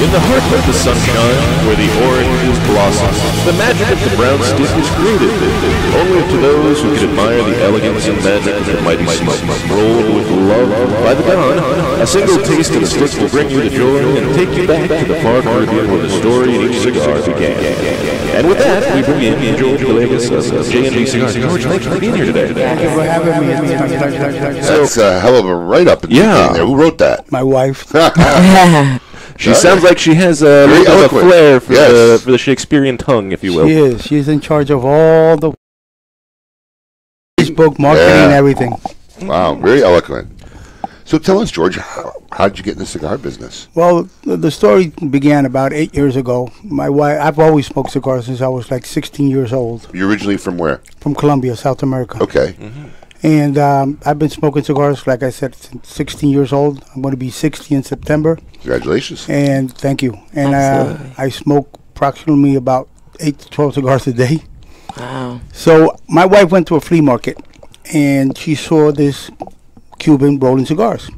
In the heart of the sunshine, where the oranges blossom, the magic of the brown stick is created, only to those who can admire the elegance and magic of the mighty smoke. Rolled with love by the dawn, a single taste of the stick will bring you the joy and take you back to the far Caribbean where the story in each cigar began. And with that, we bring in Jorge Villegas of J&B Cigars. George, thank you for being here today. Thank you for having me. That's a hell of a write-up. Yeah. Who wrote that? My wife. She sounds like she has a little bit of a flair for, for the Shakespearean tongue, if you will. She is. She's in charge of all the Facebook marketing and everything. Wow, very eloquent. So tell us, George, how did you get in the cigar business? Well, the story began about 8 years ago. My wife, I've always smoked cigars since I was like 16 years old. You're originally from where? From Colombia, South America. Okay. And I've been smoking cigars, like I said, since 16 years old. I'm going to be 60 in September. Congratulations. And thank you. And I smoke approximately about 8 to 12 cigars a day. Wow. So my wife went to a flea market, and she saw this Cuban rolling cigars.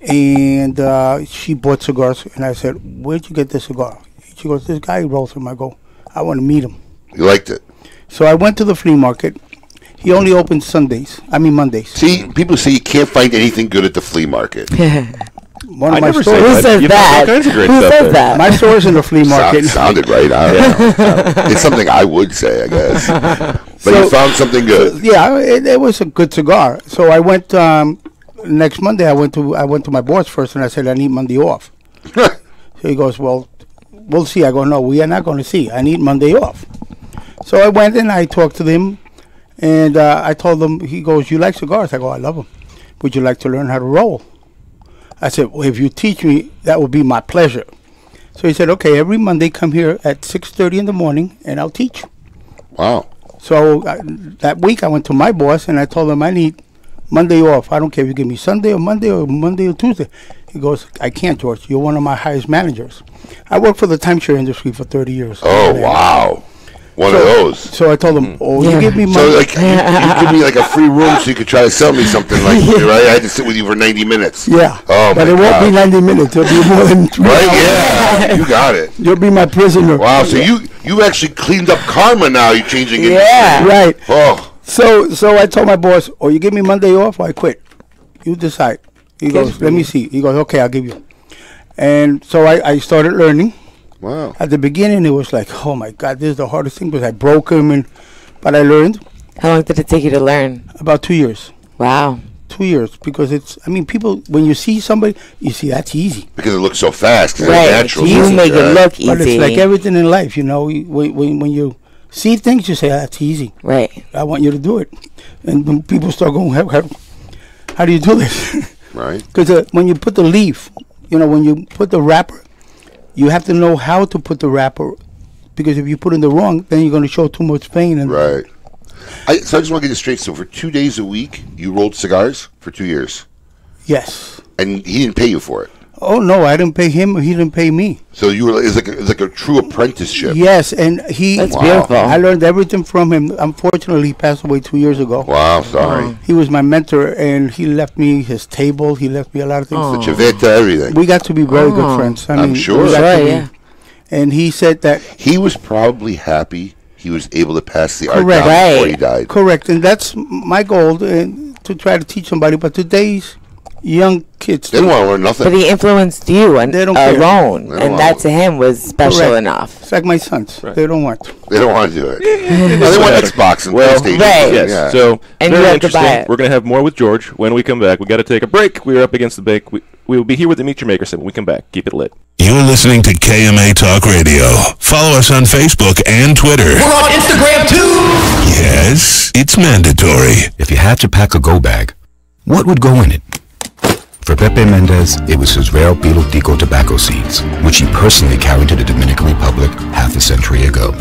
And she bought cigars, and I said, "Where'd you get this cigar?" She goes, "This guy rolls them." I go, "I want to meet him." You liked it? So I went to the flea market. He only opens Mondays. See, people say you can't find anything good at the flea market. One of my stores. Who says that? Who says that? My store's in the flea market. Sounded right. I don't know. It's something I would say, I guess. But you found something good. Yeah, it was a good cigar. So I went next Monday. I went to my boss first, and I said I need Monday off. So he goes, "Well, we'll see." I go, "No, we are not going to see. I need Monday off." So I went and I talked to him, and I told him. He goes, "You like cigars?" I go, "I love them. Would you like to learn how to roll?" I said, "Well, if you teach me, that would be my pleasure." So he said, "Okay, every Monday come here at 6:30 in the morning, and I'll teach you." Wow. So that week I went to my boss, and I told him I need Monday off. I don't care if you give me Sunday or Monday or Tuesday. He goes, "I can't, George. You're one of my highest managers." I worked for the timeshare industry for 30 years. Oh, wow. One of those. So I told him, "Oh, you give me Monday." So like you give me like a free room so you could try to sell me something like right? I had to sit with you for 90 minutes. Yeah. Oh, but it won't be 90 minutes. It'll be more than 3 hours. Yeah. You got it. You'll be my prisoner. Wow. So you actually cleaned up karma now. You're changing it. Yeah. Right. Oh. So I told my boss, "Or you give me Monday off, or I quit. You decide." He goes, "Let me see." He goes, "Okay, I'll give you." And so I started learning. Wow. At the beginning, it was like, "Oh my God, this is the hardest thing," because I broke him, but I learned. How long did it take you to learn? About 2 years. Wow. 2 years, because people, when you see somebody, you see that's easy. Because it looks so fast. It's Right. natural. You make it look easy. But it's like everything in life, when you see things, you say, "That's easy." Right. I want you to do it. And when people start going, how do you do this? Right. Because when you put the leaf, when you put the wrapper, you have to know how to put the wrapper, because if you put in the wrong, then you're going to show too much pain. Right. So I just want to get this straight. So for 2 days a week, you rolled cigars for 2 years? Yes. And he didn't pay you for it? Oh, no, I didn't pay him. He didn't pay me. So it's like a true apprenticeship. Yes, and That's beautiful. I learned everything from him. Unfortunately, he passed away 2 years ago. Wow, sorry. He was my mentor, and he left me his table. He left me a lot of things. The Chaveta, everything. We got to be very good friends. I'm sure. we got to be- Yeah. And he said that... He was probably happy he was able to pass the art Correct. down before he died. Correct, and that's my goal, to try to teach somebody. But today's young kids... They don't want to learn nothing. But he influenced you They don't care. alone, They don't and want that it. to him was special Correct. enough. It's like my sons. Right. They don't want. They don't want to do it. No, they want Xbox and PlayStation. Right. Yes. Yeah. So And you very have to buy interesting. it. We're going to have more with George when we come back. We got to take a break. We're up against the break. We will be here with the Meet Your Maker segment. When we come back. Keep it lit. You're listening to KMA Talk Radio. Follow us on Facebook and Twitter. We're on Instagram too! Yes, it's mandatory. If you had to pack a go bag, what would go in it? For Pepe Mendez, it was his rare Pilotico tobacco seeds, which he personally carried to the Dominican Republic half a century ago.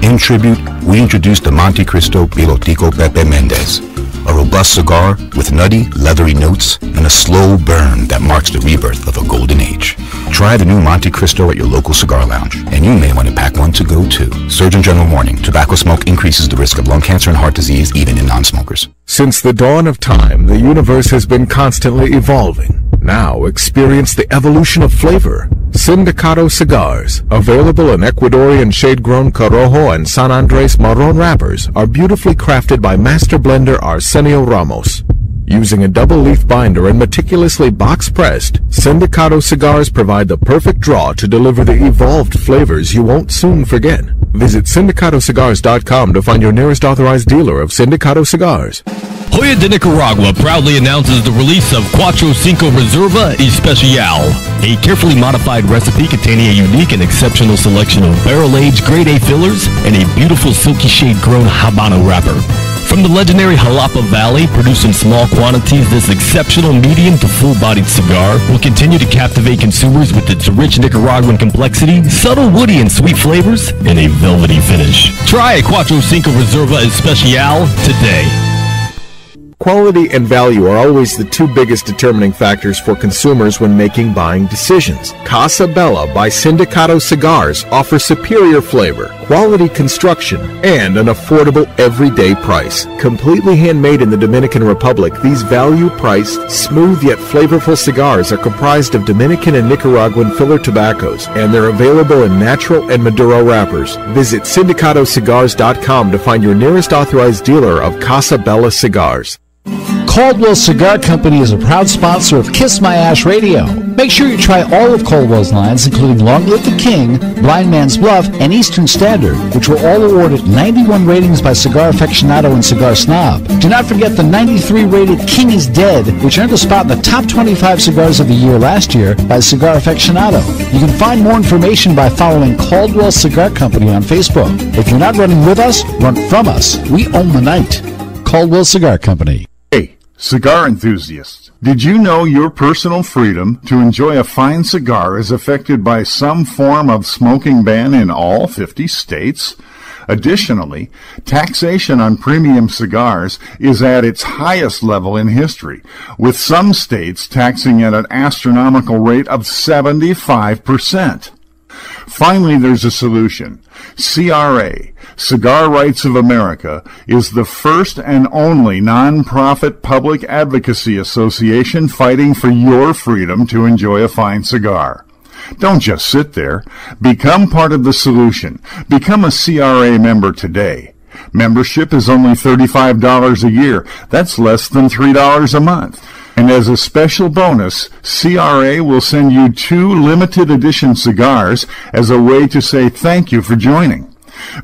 In tribute, we introduced the Monte Cristo Pilotico Pepe Mendez, a robust cigar with nutty, leathery notes and a slow burn that marks the rebirth of a golden age. Try the new Monte Cristo at your local cigar lounge, and you may want to pack one to go too. Surgeon General warning, tobacco smoke increases the risk of lung cancer and heart disease even in non-smokers. Since the dawn of time, the universe has been constantly evolving. Now experience the evolution of flavor Sindicato Cigars, available in Ecuadorian shade-grown Corojo and San Andres Marron wrappers, are beautifully crafted by master blender Arsenio Ramos. Using a double-leaf binder and meticulously box-pressed, Sindicato Cigars provide the perfect draw to deliver the evolved flavors you won't soon forget. Visit syndicatocigars.com to find your nearest authorized dealer of Sindicato Cigars. Joya de Nicaragua proudly announces the release of Cuatro Cinco Reserva Especial, a carefully modified recipe containing a unique and exceptional selection of barrel-aged grade A fillers and a beautiful silky shade-grown Habano wrapper. From the legendary Jalapa Valley, produced in small quantities, this exceptional medium to full-bodied cigar will continue to captivate consumers with its rich Nicaraguan complexity, subtle woody and sweet flavors, and a velvety finish. Try a Cuatro Cinco Reserva Especial today. Quality and value are always the two biggest determining factors for consumers when making buying decisions. Casa Bella by Sindicato Cigars offers superior flavor, quality construction, and an affordable everyday price. Completely handmade in the Dominican Republic, these value-priced, smooth yet flavorful cigars are comprised of Dominican and Nicaraguan filler tobaccos, and they're available in natural and Maduro wrappers. Visit syndicatocigars.com to find your nearest authorized dealer of Casa Bella cigars. Caldwell Cigar Company is a proud sponsor of Kiss My Ash Radio. Make sure you try all of Caldwell's lines, including Long Live the King, Blind Man's Bluff, and Eastern Standard, which were all awarded 91 ratings by Cigar Aficionado and Cigar Snob. Do not forget the 93-rated King is Dead, which earned a spot in the top 25 cigars of the year last year by Cigar Aficionado. You can find more information by following Caldwell Cigar Company on Facebook. If you're not running with us, run from us. We own the night. Caldwell Cigar Company. Hey, cigar enthusiasts, did you know your personal freedom to enjoy a fine cigar is affected by some form of smoking ban in all 50 states? Additionally, taxation on premium cigars is at its highest level in history, with some states taxing at an astronomical rate of 75%. Finally, there's a solution. CRA, Cigar Rights of America, is the first and only non-profit public advocacy association fighting for your freedom to enjoy a fine cigar. Don't just sit there. Become part of the solution. Become a CRA member today. Membership is only $35 a year. That's less than $3 a month. And as a special bonus, CRA will send you 2 limited edition cigars as a way to say thank you for joining.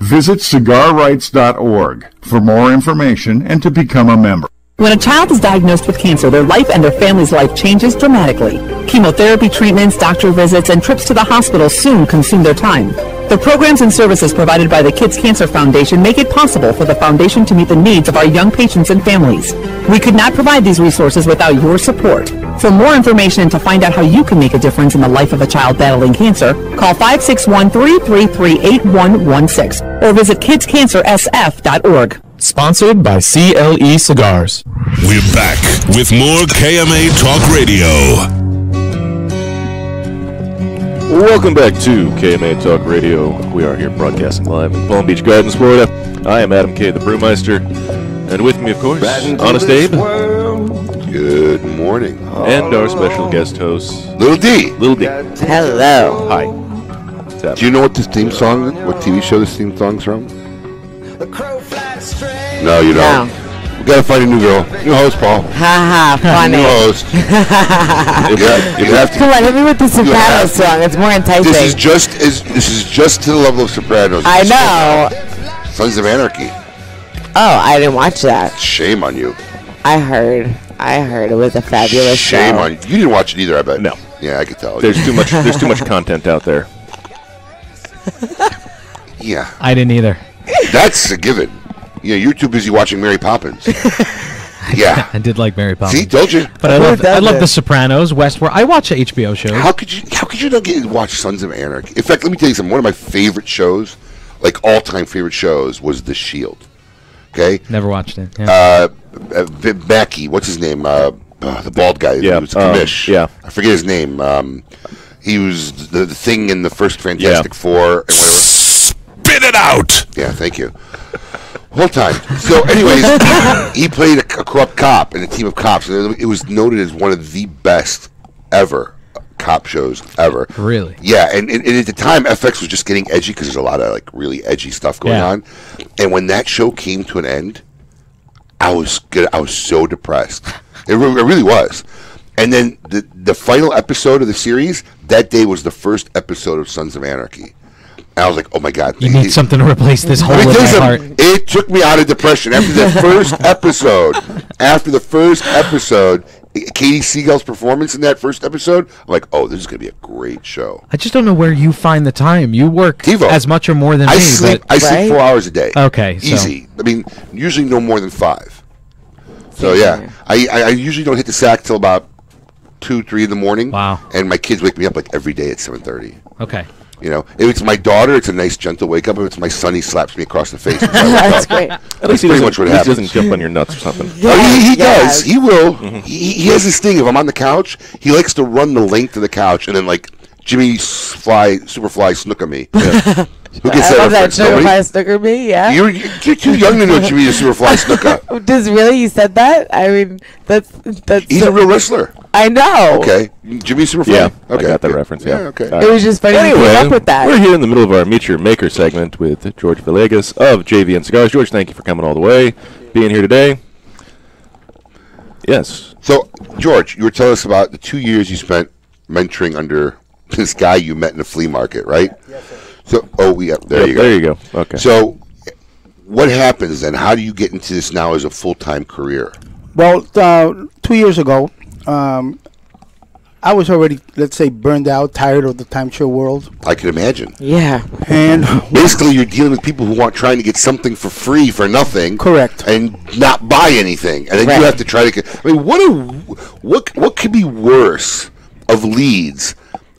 Visit cigarrights.org for more information and to become a member. When a child is diagnosed with cancer, their life and their family's life changes dramatically. Chemotherapy treatments, doctor visits, and trips to the hospital soon consume their time. The programs and services provided by the Kids Cancer Foundation make it possible for the foundation to meet the needs of our young patients and families. We could not provide these resources without your support. For more information and to find out how you can make a difference in the life of a child battling cancer, call 561-333-8116 or visit kidscancersf.org. Sponsored by CLE Cigars. We're back with more KMA Talk Radio. Welcome back to KMA Talk Radio. We are here broadcasting live in Palm Beach Gardens, Florida. I am Adam K., the Brewmeister. And with me, of course, Honest Abe. Good morning. And our special guest host, Little D. Little D. Hello. Hi. Do you know what this theme song, what TV show this theme song's from? No, you don't. No. We gotta find a new girl. New host, Paul. Ha ha, funny. New host. you have to. Come on, hit me with the Sopranos song. It's more enticing. This is just to the level of Sopranos. I know. Sons of Anarchy. Oh, I didn't watch that. Shame on you. I heard it was a fabulous show. Shame on you. You didn't watch it either, I bet. No. Yeah, I could tell. There's too much content out there. Yeah. I didn't either. That's a given. Yeah, you're too busy watching Mary Poppins. Yeah. I did like Mary Poppins. See, told you. But I love The Sopranos, Westworld. I watch HBO shows. How could you not watch Sons of Anarchy? In fact, let me tell you something. One of my favorite shows, like all-time favorite shows, was The Shield. Okay? Never watched it. Yeah. Mackey, what's his name? The bald guy. Yeah. He was commish. Yeah. I forget his name. He was the Thing in the first Fantastic Four and whatever. Spit it out! Yeah, thank you. Whole time. So, anyways, he played a corrupt cop in a team of cops. And it was noted as one of the best ever cop shows ever. Really? Yeah, and at the time, FX was just getting edgy because there's a lot of like really edgy stuff going on. And when that show came to an end, I was so depressed. It really was. And then the final episode of the series that day was the first episode of Sons of Anarchy. And I was like, oh my God. You need something to replace this hole in my heart. It took me out of depression. After the first episode, Katie Siegel's performance in that first episode, I'm like, oh, this is going to be a great show. I just don't know where you find the time. You work TiVo. as much or more than I me. sleep 4 hours a day. Okay. Easy. I mean, usually no more than 5. So, yeah. I usually don't hit the sack till about 2, 3 in the morning. Wow. And my kids wake me up like every day at 7:30. Okay. You know, if it's my daughter, it's a nice, gentle wake up. If it's my son, he slaps me across the face. That's great. At least he pretty much what happens. doesn't jump on your nuts or something. He does. He will. He has this thing. If I'm on the couch, he likes to run the length of the couch and then like Jimmy Superfly snooker me. Yeah. Who gets that reference? Superfly snooker me? Yeah. You're too young to know Jimmy the Superfly snooker. Does really? You said that? I mean, that's. He's a real wrestler. I know. Okay, Jimmy Superfly. Yeah, okay. I got that reference. Yeah. Okay. It was just funny Anyway, to come up with that. We're here in the middle of our Meet Your Maker segment with Jorge Villegas of JV and Cigars. George, thank you for coming all the way, being here today. Yes. So, George, you were telling us about the 2 years you spent mentoring under this guy you met in the flea market, right? Yes, sir. So, there you go. There you go. Okay. So, what happens then? How do you get into this now as a full-time career? Well, 2 years ago, I was already, let's say, burned out, tired of the timeshare world. I can imagine. Yeah. And basically, you're dealing with people who want trying to get something for free for nothing. Correct. And not buy anything, and then you have to try to get. I mean, what could be worse of leads?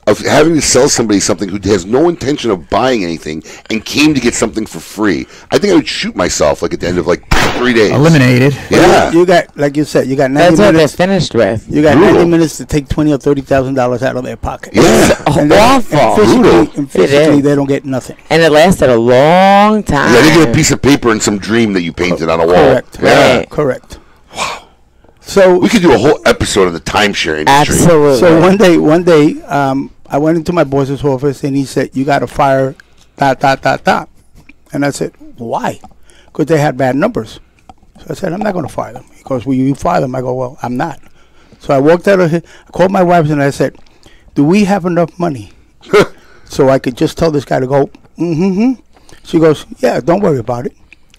Of having to sell somebody something who has no intention of buying anything and came to get something for free. I think I would shoot myself like at the end of like 3 days. Eliminated. Yeah. You got, like you said, you got 90 That's what minutes. they're finished with. You got 90 minutes to take $20,000 or $30,000 out of their pocket. Yeah. And Awful. and physically they don't get nothing. And it lasted a long time. Yeah, they get a piece of paper and some dream that you painted on a wall. Correct. Yeah. Right. Correct. Wow. So we could do a whole episode of the timeshare industry. Absolutely. So one day, I went into my boss's office and he said, "You got to fire ... And I said, "Why?" Because they had bad numbers. So I said, "I'm not going to fire them." He goes, "Will you fire them?" I go, "Well, I'm not." So I walked out of here, I called my wife and I said, "Do we have enough money so I could just tell this guy to go?" She goes, "Yeah, don't worry about it."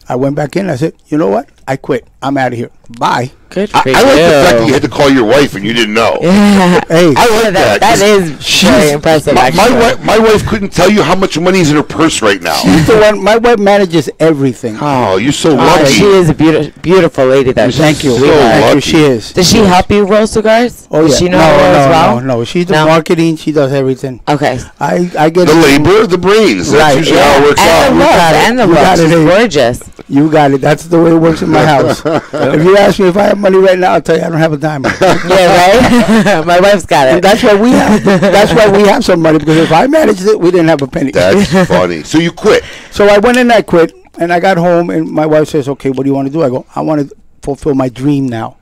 I went back in. I said, "You know what? I quit. I'm out of here. Bye." Good I for you. like the fact that you had to call your wife and you didn't know. Yeah. Hey, I like that. That is very impressive, actually. My wife couldn't tell you how much money is in her purse right now. she's the one. My wife manages everything. Oh, you're so lucky. She is a beautiful lady. That Thank you. So Thank you. lucky. She is. Does she help you roll cigars? Oh, Does yeah. she know how to roll as well? No. She's the No? marketing. She does everything. Okay. I get The labor, the brains. That's Right, usually how it works out. And the You look. got it, She's hey. gorgeous. You got it. That's the way it works in my house. If you ask me if I have money right now, I'll tell you I don't have a dime. Yeah, right? My wife's got And it. that's why we have. That's why we have some money, because if I managed it, we didn't have a penny. That's funny. So you quit. So I went in. I quit, and I got home, and my wife says, "Okay, what do you want to do?" I go, "I want to fulfill my dream now.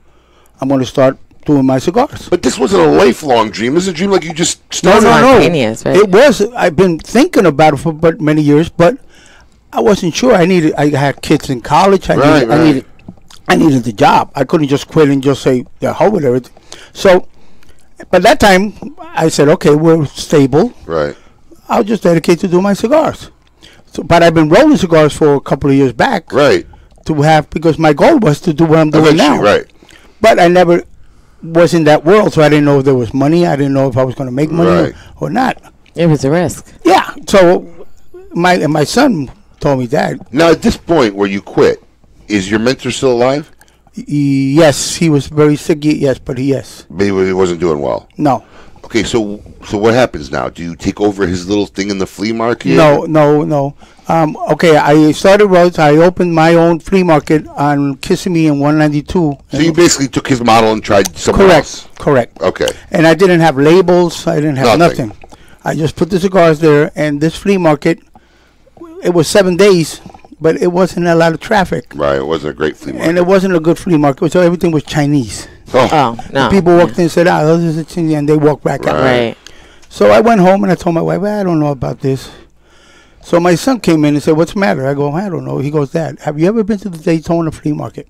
I'm going to start doing my cigars." But this wasn't a lifelong dream. This is a dream like you just No, started. Spontaneous, right? It was. I've been thinking about it for many years, but I wasn't sure. I had kids in college. I needed the job. I couldn't just quit and just say, "Yeah, hell with everything." So, by that time, I said, "Okay, we're stable. Right. I'll just dedicate to do my cigars." So, but I've been rolling cigars for a couple of years back. Right. Because my goal was to do what I'm doing now. Right. But I never was in that world, so I didn't know if there was money. I didn't know if I was going to make money or not. It was a risk. Yeah. So my son told me that. Now, at this point where you quit, is your mentor still alive? Yes, he was very sick. Yes, but yes. But he wasn't doing well. No. Okay, so what happens now? Do you take over his little thing in the flea market? No. Okay, I started roads. I opened my own flea market on Kissimmee in 192. So you basically took his model and tried somewhere else? Correct. Okay. And I didn't have labels. I didn't have Nothing. nothing. I just put the cigars there, and this flea market, it was 7 days, but it wasn't a lot of traffic. Right, it wasn't a great flea market. And it wasn't a good flea market, so everything was Chinese. Oh, no. People walked in and said, "Ah, this is a Chinese," and they walked back out. Right. So I went home and I told my wife, I don't know about this. So my son came in and said, what's the matter? I go, I don't know. He goes, Dad, have you ever been to the Daytona flea market?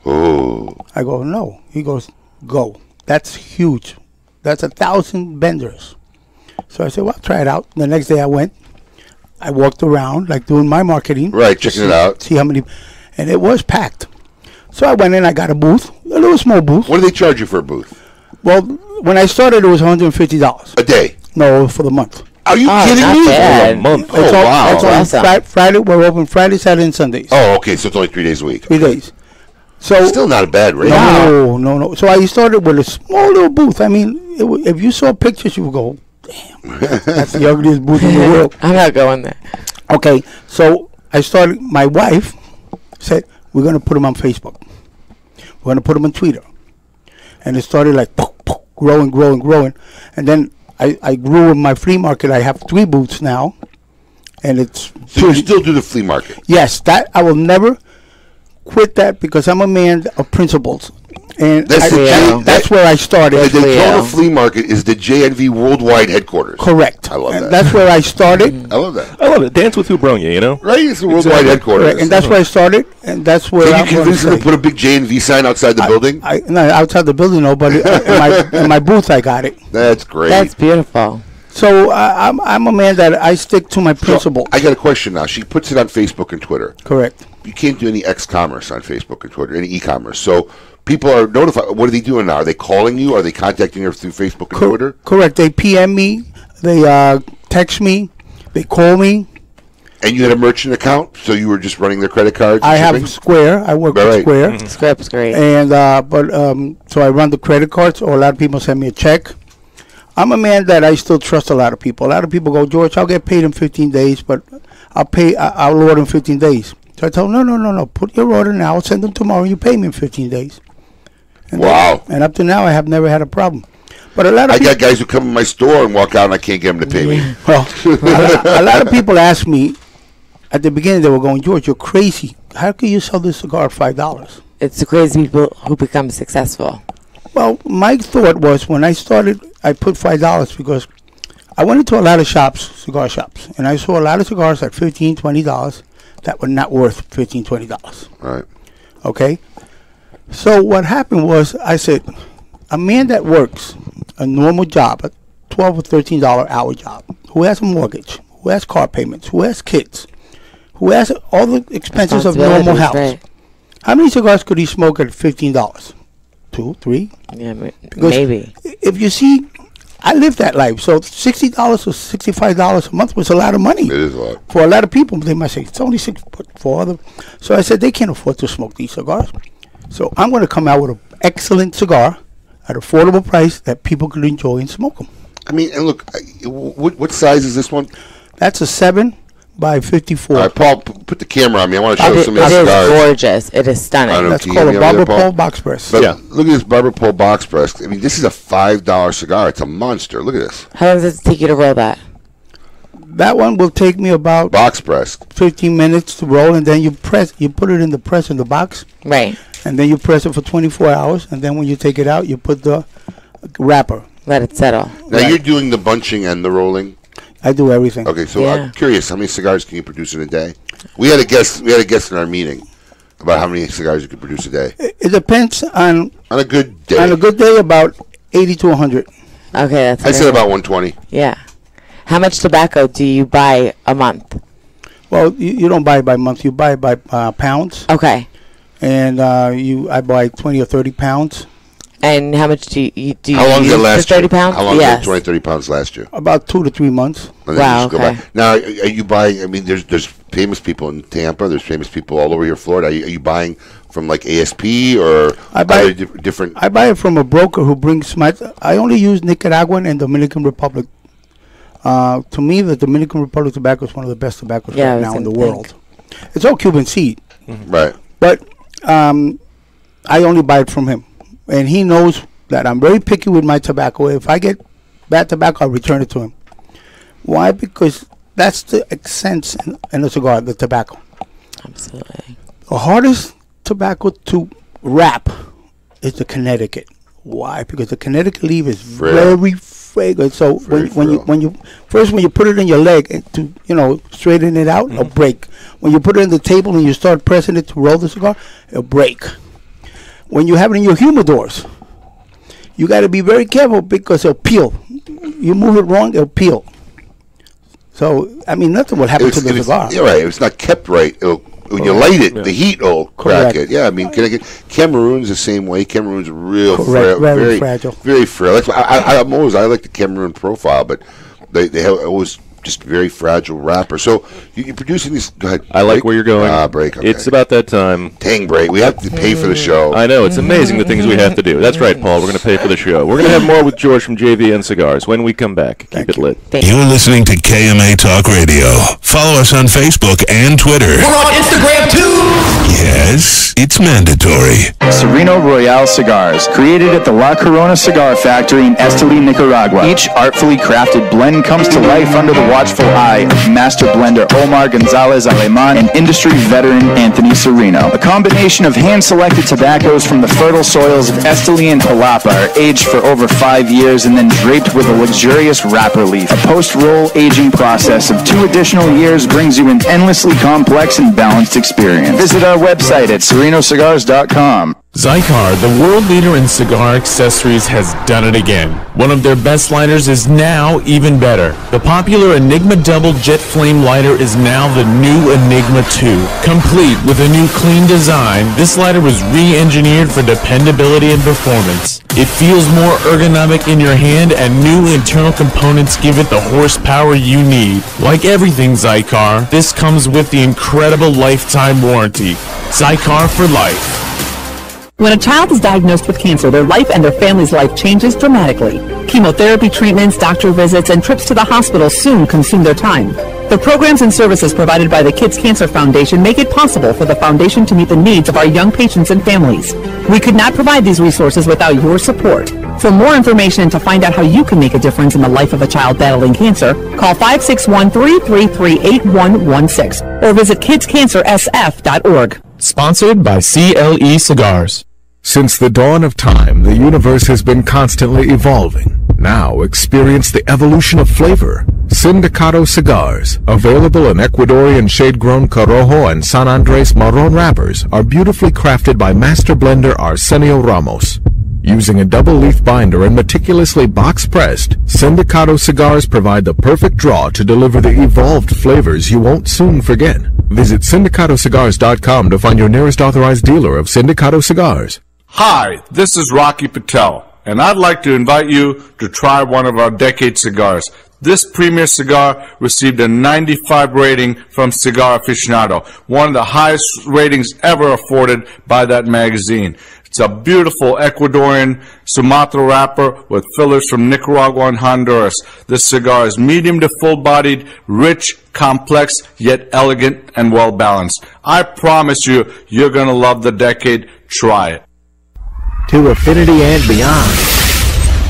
Oh. I go, no. He goes, go. That's huge. That's 1,000 vendors. So I said, well, I'll try it out. The next day I went. I walked around, like doing my marketing. Right, checking it out. See how many. And it was packed. So I went in, I got a booth, a little small booth. What do they charge you for a booth? Well, when I started, it was $150. A day? No, for the month. Are you kidding me? Bad. For a month. It's wow. That's awesome. Friday, we're open Friday, Saturday, and Sundays. Oh, okay, so it's only 3 days a week. 3 days. So still not a bad rate. No. So I started with a small little booth. I mean, if you saw pictures, you would go, damn, that's the ugliest booth in the world. I'm not going there. Okay, so I started, my wife said, we're going to put them on Facebook. We're going to put them on Twitter. And it started like growing. And then I grew in my flea market. I have 3 booths now. And it's... So you still do the flea market? Yes, that I will never quit that because I'm a man of principles. And that's where I started. The Daytona Flea Market is the JNV Worldwide headquarters. Correct. I love that. That's where I started. I love that. I love it. Dance with who brung you, you know? Right, it's the Worldwide headquarters. Right, and that's where I started, and that's where So you convinced them to put a big JNV sign outside the building? No, outside the building, no, but in my booth I got it. That's great. That's beautiful. So I'm a man that I stick to my principles. I got a question now. She puts it on Facebook and Twitter. Correct. You can't do any x-commerce on Facebook and Twitter, any e-commerce. So people are notified. What are they doing now? Are they calling you? Are they contacting her through Facebook and Twitter? Correct. They PM me. They text me. They call me. And you had a merchant account, so you were just running their credit cards? I have Square. I work with Square. Mm-hmm. Square's great. And so I run the credit cards, or a lot of people send me a check. I'm a man that I still trust a lot of people. A lot of people go, George, I'll get paid in 15 days, but I'll order in 15 days. So I told them, no. Put your order now. I'll send them tomorrow. You pay me in 15 days. And wow. And up to now, I have never had a problem. But a lot of I got guys who come in my store and walk out, and I can't get them to pay me. Well, a lot of people ask me, at the beginning, they were going, George, you're crazy. How can you sell this cigar for $5? It's the crazy people who become successful. Well, my thought was when I started, I put $5 because I went into a lot of shops, cigar shops, and I saw a lot of cigars at $15, $20 that were not worth $15, $20. Right. Okay? So what happened was I said, a man that works a normal job, a $12 or $13 hour job, who has a mortgage, who has car payments, who has kids, who has all the expenses of normal house. Right. How many cigars could he smoke at $15? 2, 3? Yeah, maybe. If you see, I lived that life. So $60 or $65 a month was a lot of money. It is a lot. For a lot of people, they might say, it's only $6, but for other. So I said, they can't afford to smoke these cigars. So I'm going to come out with an excellent cigar at affordable price that people could enjoy and smoke them. I mean, and look, what size is this one? That's a 7 by 54. All right, Paul, put the camera on me. I want to show some of these cigars. cigars. It is gorgeous. It is stunning. That's called a Barber Pole Box Press. But look at this Barber Pole Box Press. I mean, this is a $5 cigar. It's a monster. Look at this. How long does it take you to roll that? That one will take me about box press 15 minutes to roll, and then you put it in the press in the box. Right. And then you press it for 24 hours, and then when you take it out, you put the wrapper. Let it settle. Now you're doing the bunching and the rolling. I do everything. Okay, so I'm curious, how many cigars can you produce in a day? We had a guest in our meeting about how many cigars you could produce a day. It depends on a good day. On a good day, about 80 to 100. Okay, that's. I said about 120. Yeah. How much tobacco do you buy a month? Well, you don't buy by month. You buy by pounds. Okay. And I buy 20 or 30 pounds. And how much do you how long did it last? 30 pounds? How long did 20, 30 pounds last you? About 2 to 3 months. Wow. Okay. Now, are you buying? I mean, there's famous people in Tampa. There's famous people all over here, Florida. Are you buying from like ASP or I buy different? I buy it from a broker who brings my. I only use Nicaraguan and Dominican Republic. To me, the Dominican Republic tobacco is one of the best tobaccos right now in the world. It's all Cuban seed, right? But I only buy it from him. And he knows that I'm very picky with my tobacco. If I get bad tobacco, I'll return it to him. Why? Because that's the essence in a cigar, the tobacco. Absolutely. The hardest tobacco to wrap is the Connecticut. Why? Because the Connecticut leaf is very fragrance. So when you put it in your leg and to straighten it out, it'll break. When you put it on the table and you start pressing it to roll the cigar, it'll break. When you have it in your humidors, you got to be very careful because it'll peel. You move it wrong, it'll peel. So I mean, nothing will happen to the cigar. You're right. If it's not kept right, when you light it, the heat will crack it. Yeah, I mean, Cameroon's the same way. Cameroon's real very fragile. Very frail. That's why I like the Cameroon profile, but they have always just very fragile wrapper. So you're producing these. Go ahead. I like where you're going. Break. Okay. It's about that time. Dang, break. We have to pay for the show. I know. It's amazing the things we have to do. That's right, Paul. We're going to pay for the show. We're going to have more with George from JVN Cigars when we come back. Keep it lit. You're listening to KMA Talk Radio. Follow us on Facebook and Twitter. We're on Instagram too. Yes, it's mandatory. Sereno Royale Cigars, created at the La Corona Cigar Factory in Esteli, Nicaragua. Each artfully crafted blend comes to life under the watchful eye of master blender Omar Gonzalez Aleman and industry veteran Anthony Sereno. A combination of hand-selected tobaccos from the fertile soils of Esteli and Jalapa are aged for over 5 years and then draped with a luxurious wrapper leaf. A post-roll aging process of 2 additional years brings you an endlessly complex and balanced experience. Visit our website at serenocigars.com. Zycar, the world leader in cigar accessories, has done it again. One of their best lighters is now even better. The popular Enigma Double Jet Flame lighter is now the new Enigma 2. Complete with a new clean design, this lighter was re-engineered for dependability and performance. It feels more ergonomic in your hand, and new internal components give it the horsepower you need. Like everything Zycar, this comes with the incredible lifetime warranty. Zycar for life. When a child is diagnosed with cancer, their life and their family's life changes dramatically. Chemotherapy treatments, doctor visits, and trips to the hospital soon consume their time. The programs and services provided by the Kids Cancer Foundation make it possible for the foundation to meet the needs of our young patients and families. We could not provide these resources without your support. For more information and to find out how you can make a difference in the life of a child battling cancer, call 561-333-8116 or visit kidscancersf.org. Sponsored by CLE Cigars. Since the dawn of time, the universe has been constantly evolving. Now experience the evolution of flavor. Sindicato Cigars, available in Ecuadorian shade-grown Corojo and San Andres Marron wrappers, are beautifully crafted by master blender Arsenio Ramos. Using a double-leaf binder and meticulously box-pressed, Sindicato Cigars provide the perfect draw to deliver the evolved flavors you won't soon forget. Visit syndicatocigars.com to find your nearest authorized dealer of Sindicato Cigars. Hi, this is Rocky Patel, and I'd like to invite you to try one of our Decade cigars. This premier cigar received a 95 rating from Cigar Aficionado, one of the highest ratings ever afforded by that magazine. It's a beautiful Ecuadorian Sumatra wrapper with fillers from Nicaragua and Honduras. This cigar is medium to full-bodied, rich, complex, yet elegant and well-balanced. I promise you, you're going to love the Decade. Try it. To affinity and beyond.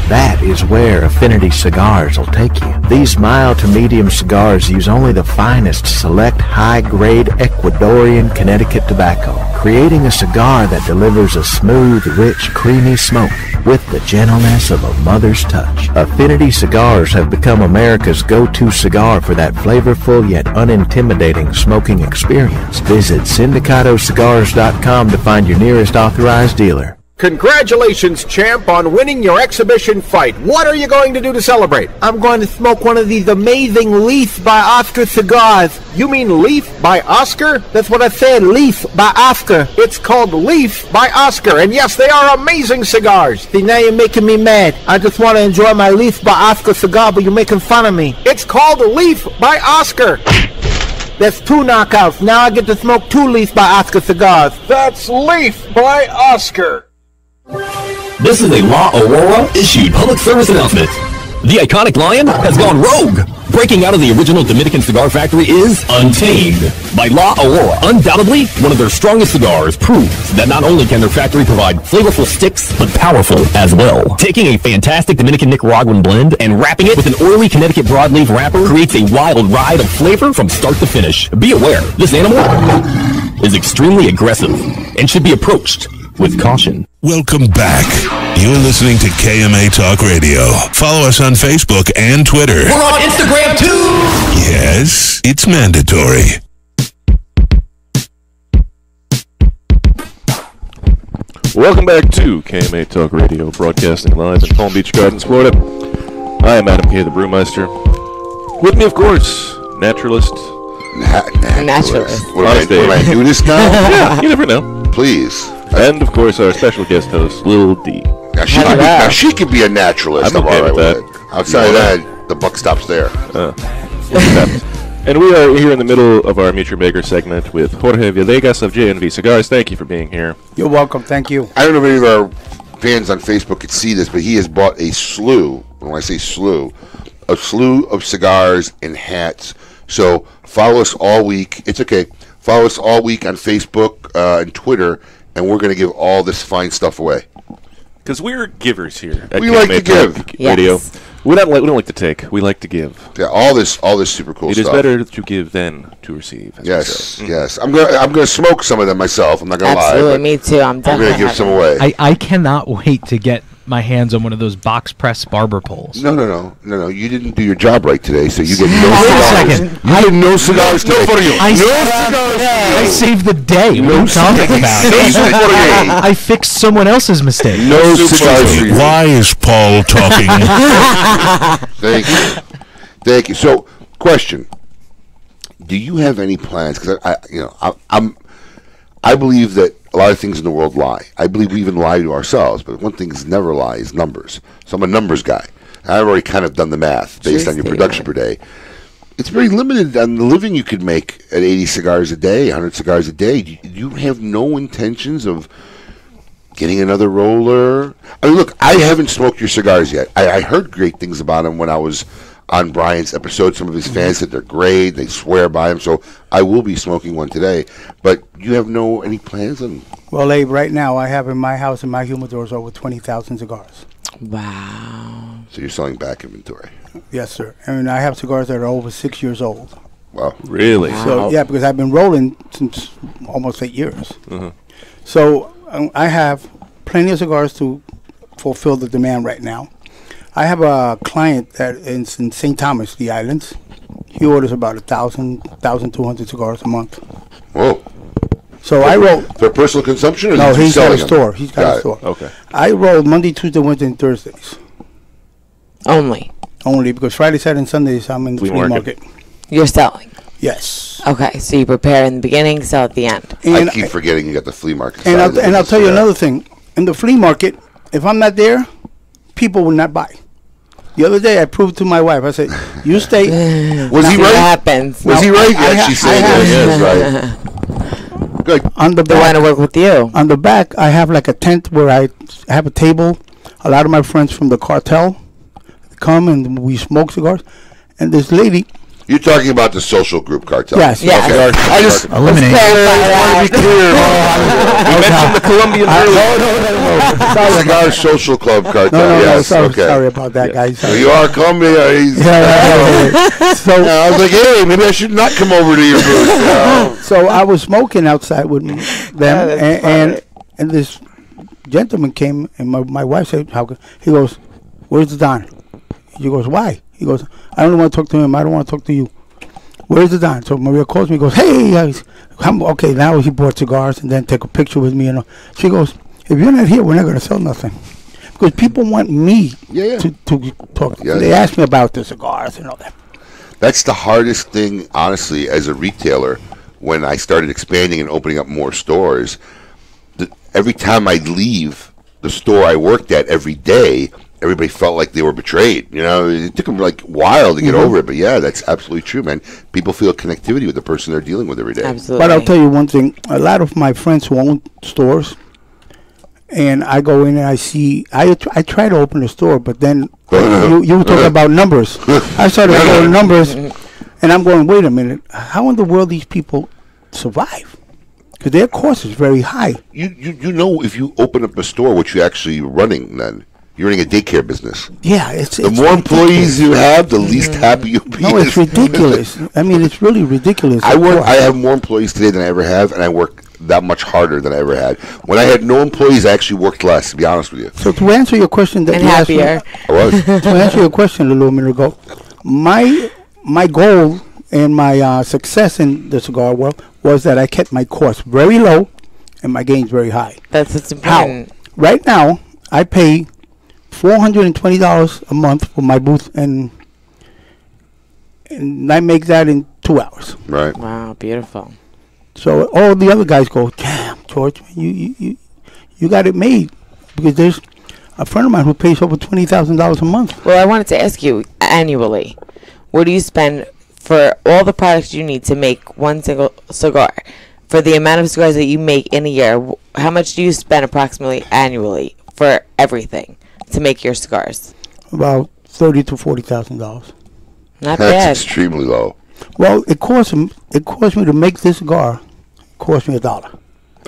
That is where Affinity Cigars will take you. These mild to medium cigars use only the finest select high-grade Ecuadorian Connecticut tobacco, creating a cigar that delivers a smooth, rich, creamy smoke with the gentleness of a mother's touch. Affinity Cigars have become America's go-to cigar for that flavorful yet unintimidating smoking experience. Visit syndicatocigars.com to find your nearest authorized dealer. Congratulations, champ, on winning your exhibition fight. What are you going to do to celebrate? I'm going to smoke one of these amazing Leaf by Oscar cigars. You mean Leaf by Oscar? That's what I said, Leaf by Oscar. It's called Leaf by Oscar, and yes, they are amazing cigars. See, now you're making me mad. I just want to enjoy my Leaf by Oscar cigar, but you're making fun of me. It's called Leaf by Oscar. That's 2 knockouts. Now I get to smoke 2 Leaf by Oscar cigars. That's Leaf by Oscar. This is a La Aurora issued public service announcement. The iconic lion has gone rogue. Breaking out of the original Dominican cigar factory is Untamed by La Aurora. Undoubtedly, one of their strongest cigars proves that not only can their factory provide flavorful sticks, but powerful as well. Taking a fantastic Dominican Nicaraguan blend and wrapping it with an oily Connecticut broadleaf wrapper creates a wild ride of flavor from start to finish. Be aware, this animal is extremely aggressive and should be approached with caution. Welcome back. You're listening to KMA Talk Radio. Follow us on Facebook and Twitter. We're on Instagram too! Yes, it's mandatory. Welcome back to KMA Talk Radio, broadcasting live in Palm Beach Gardens, Florida. I am Adam K., the Brewmeister. With me, of course, naturalist. Naturalist. What am I doing this now? Yeah, you never know. Please. And, of course, our special guest host, Lil D. Now she could be a naturalist. I'm okay with that. Outside of that, the buck stops there. And we are here in the middle of our Meet Your Maker segment with Jorge Villegas of JNV Cigars. Thank you for being here. You're welcome. Thank you. I don't know if any of our fans on Facebook could see this, but he has bought a slew, when I say slew, a slew of cigars and hats. So follow us all week. It's okay. Follow us all week on Facebook and Twitter, and we're going to give all this fine stuff away. Because we're givers here at We like to give. Radio. Yes. We don't like to take. We like to give. Yeah, all this super cool It stuff. is better to give than to receive. as we Yes, say. yes. I'm gonna smoke some of them myself. I'm not gonna lie. Absolutely, but me too. I'm I'm definitely gonna give some having away. I cannot wait to get my hands on one of those box press barber poles. No. You didn't do your job right today, so you get no Wait a cigars. second. You get no cigars today. For you. I saved the day. What are you talking about? I fixed someone else's mistake. No cigars for you. Why is Paul talking? Thank you. So, question: do you have any plans? Because I believe that a lot of things in the world lie. I believe we even lie to ourselves. But one thing is never lie is numbers. So I'm a numbers guy. I've already kind of done the math based on your production per day. It's very limited on the living you could make at 80 cigars a day, 100 cigars a day. Do you have no intentions of getting another roller? I mean, look, I haven't smoked your cigars yet. I heard great things about them when I was on Brian's episode. Some of his fans said they're great. They swear by them. So I will be smoking one today. But you have any plans on? Well, Abe, right now I have in my house, in my humidors, over 20,000 cigars. Wow. So you're selling back inventory? Yes, sir. I mean, I have cigars that are over 6 years old. Wow. Really? So, yeah, because I've been rolling since almost 8 years. Uh-huh. So I have plenty of cigars to fulfill the demand right now. I have a client that is in St. Thomas, the islands. He orders about 1,200 cigars a month. Whoa. So I roll. For personal consumption? Or No, is he he's got selling a them? store. He's got a store. Okay. I roll Monday, Tuesday, Wednesday, and Thursdays. Only. Only because Friday, Saturday, and Sundays I'm in the flea market. You're selling. Yes. Okay, so you prepare in the beginning, sell at the end. And I keep forgetting you got the flea market. And side I'll of tell you it. another thing. In the flea market, if I'm not there, people will not buy. The other day, I proved to my wife. I said, "You stay." Was he right? Happens. Was he right? Yeah, she said yes, right. Good. On the They want to work with you. On the back, I have like a tent where I have a table. A lot of my friends from the cartel come and we smoke cigars. And this lady. You're talking about the social group cartel. Yes. Yes. Okay. I just Eliminate. want to be clear. You mentioned the Colombian No. Cigar Social Club cartel. No, Yes. sorry, Okay. sorry about that, guys. So you are Colombia. So I was like, hey, maybe I should not come over to your booth. You know? So I was smoking outside with them, and this gentleman came, and my wife said, "How?" He goes, "Where's the Don?" She goes, "Why?" He goes, "I don't want to talk to him. I don't want to talk to you. Where's the Don?" So Maria calls me, goes, "Hey, I'm okay." Now he bought cigars and then take a picture with me. She goes, "If you're not here, we're not going to sell nothing." Because people want me to talk. Yeah. They ask me about the cigars and all that. That's the hardest thing, honestly, as a retailer. When I started expanding and opening up more stores, every time I'd leave the store I worked at every day, everybody felt like they were betrayed. You know, it took them like a while to get over it. But yeah, that's absolutely true, man. People feel connectivity with the person they're dealing with every day. Absolutely. But I'll tell you one thing. A lot of my friends who own stores, and I go in and I see, I try to open a store, but then you were talking about numbers. I started going numbers, and I'm going, wait a minute, how in the world these people survive? Because their cost is very high. You know, if you open up a store, what you're actually running, then you're running a daycare business. Yeah, it's the more employees you have, the least happy you'll be. No, it's ridiculous. I mean, it's really ridiculous. I have more employees today than I ever have, and I work that much harder than I ever had. When I had no employees, I actually worked less, to be honest with you. So to answer your question that And you asked me, happier. I was. to answer your question a little minute ago, my goal and my success in the cigar world was that I kept my costs very low and my gains very high. That's what's important. How? Right now, I pay $420 a month for my booth, and I make that in 2 hours. Right. Wow, beautiful. So all the other guys go, damn, George, you got it made. Because there's a friend of mine who pays over $20,000 a month. Well, I wanted to ask you, annually, what do you spend for all the products you need to make one single cigar? For the amount of cigars that you make in a year, how much do you spend approximately annually for everything to make your cigars? About $30,000 to $40,000. Not That's bad. extremely low. Well, it cost me to make this cigar. It cost me $1.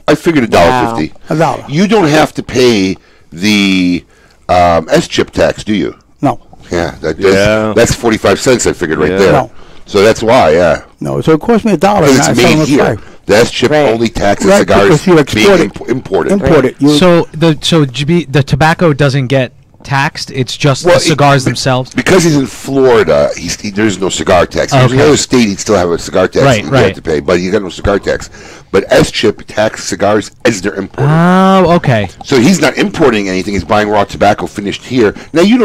I figured $1.50. $1. You don't have to pay the S-chip tax, do you? No. Yeah, that's 45 cents. I figured right there. No. So that's why, yeah. No, so it cost me $1. Because and it's I sell made them here. at $5. The S-chip only taxes Right, cigars because you export being it. imported. Import it. You- So the tobacco doesn't get taxed. It's just the cigars themselves. Because he's in Florida, there's no cigar tax. If he was in Okay. another state, he'd still have a cigar tax Right, he'd right. have to pay, but he got no cigar tax. But S-chip tax cigars as they're imported. Oh, okay. So he's not importing anything. He's buying raw tobacco finished here. Now you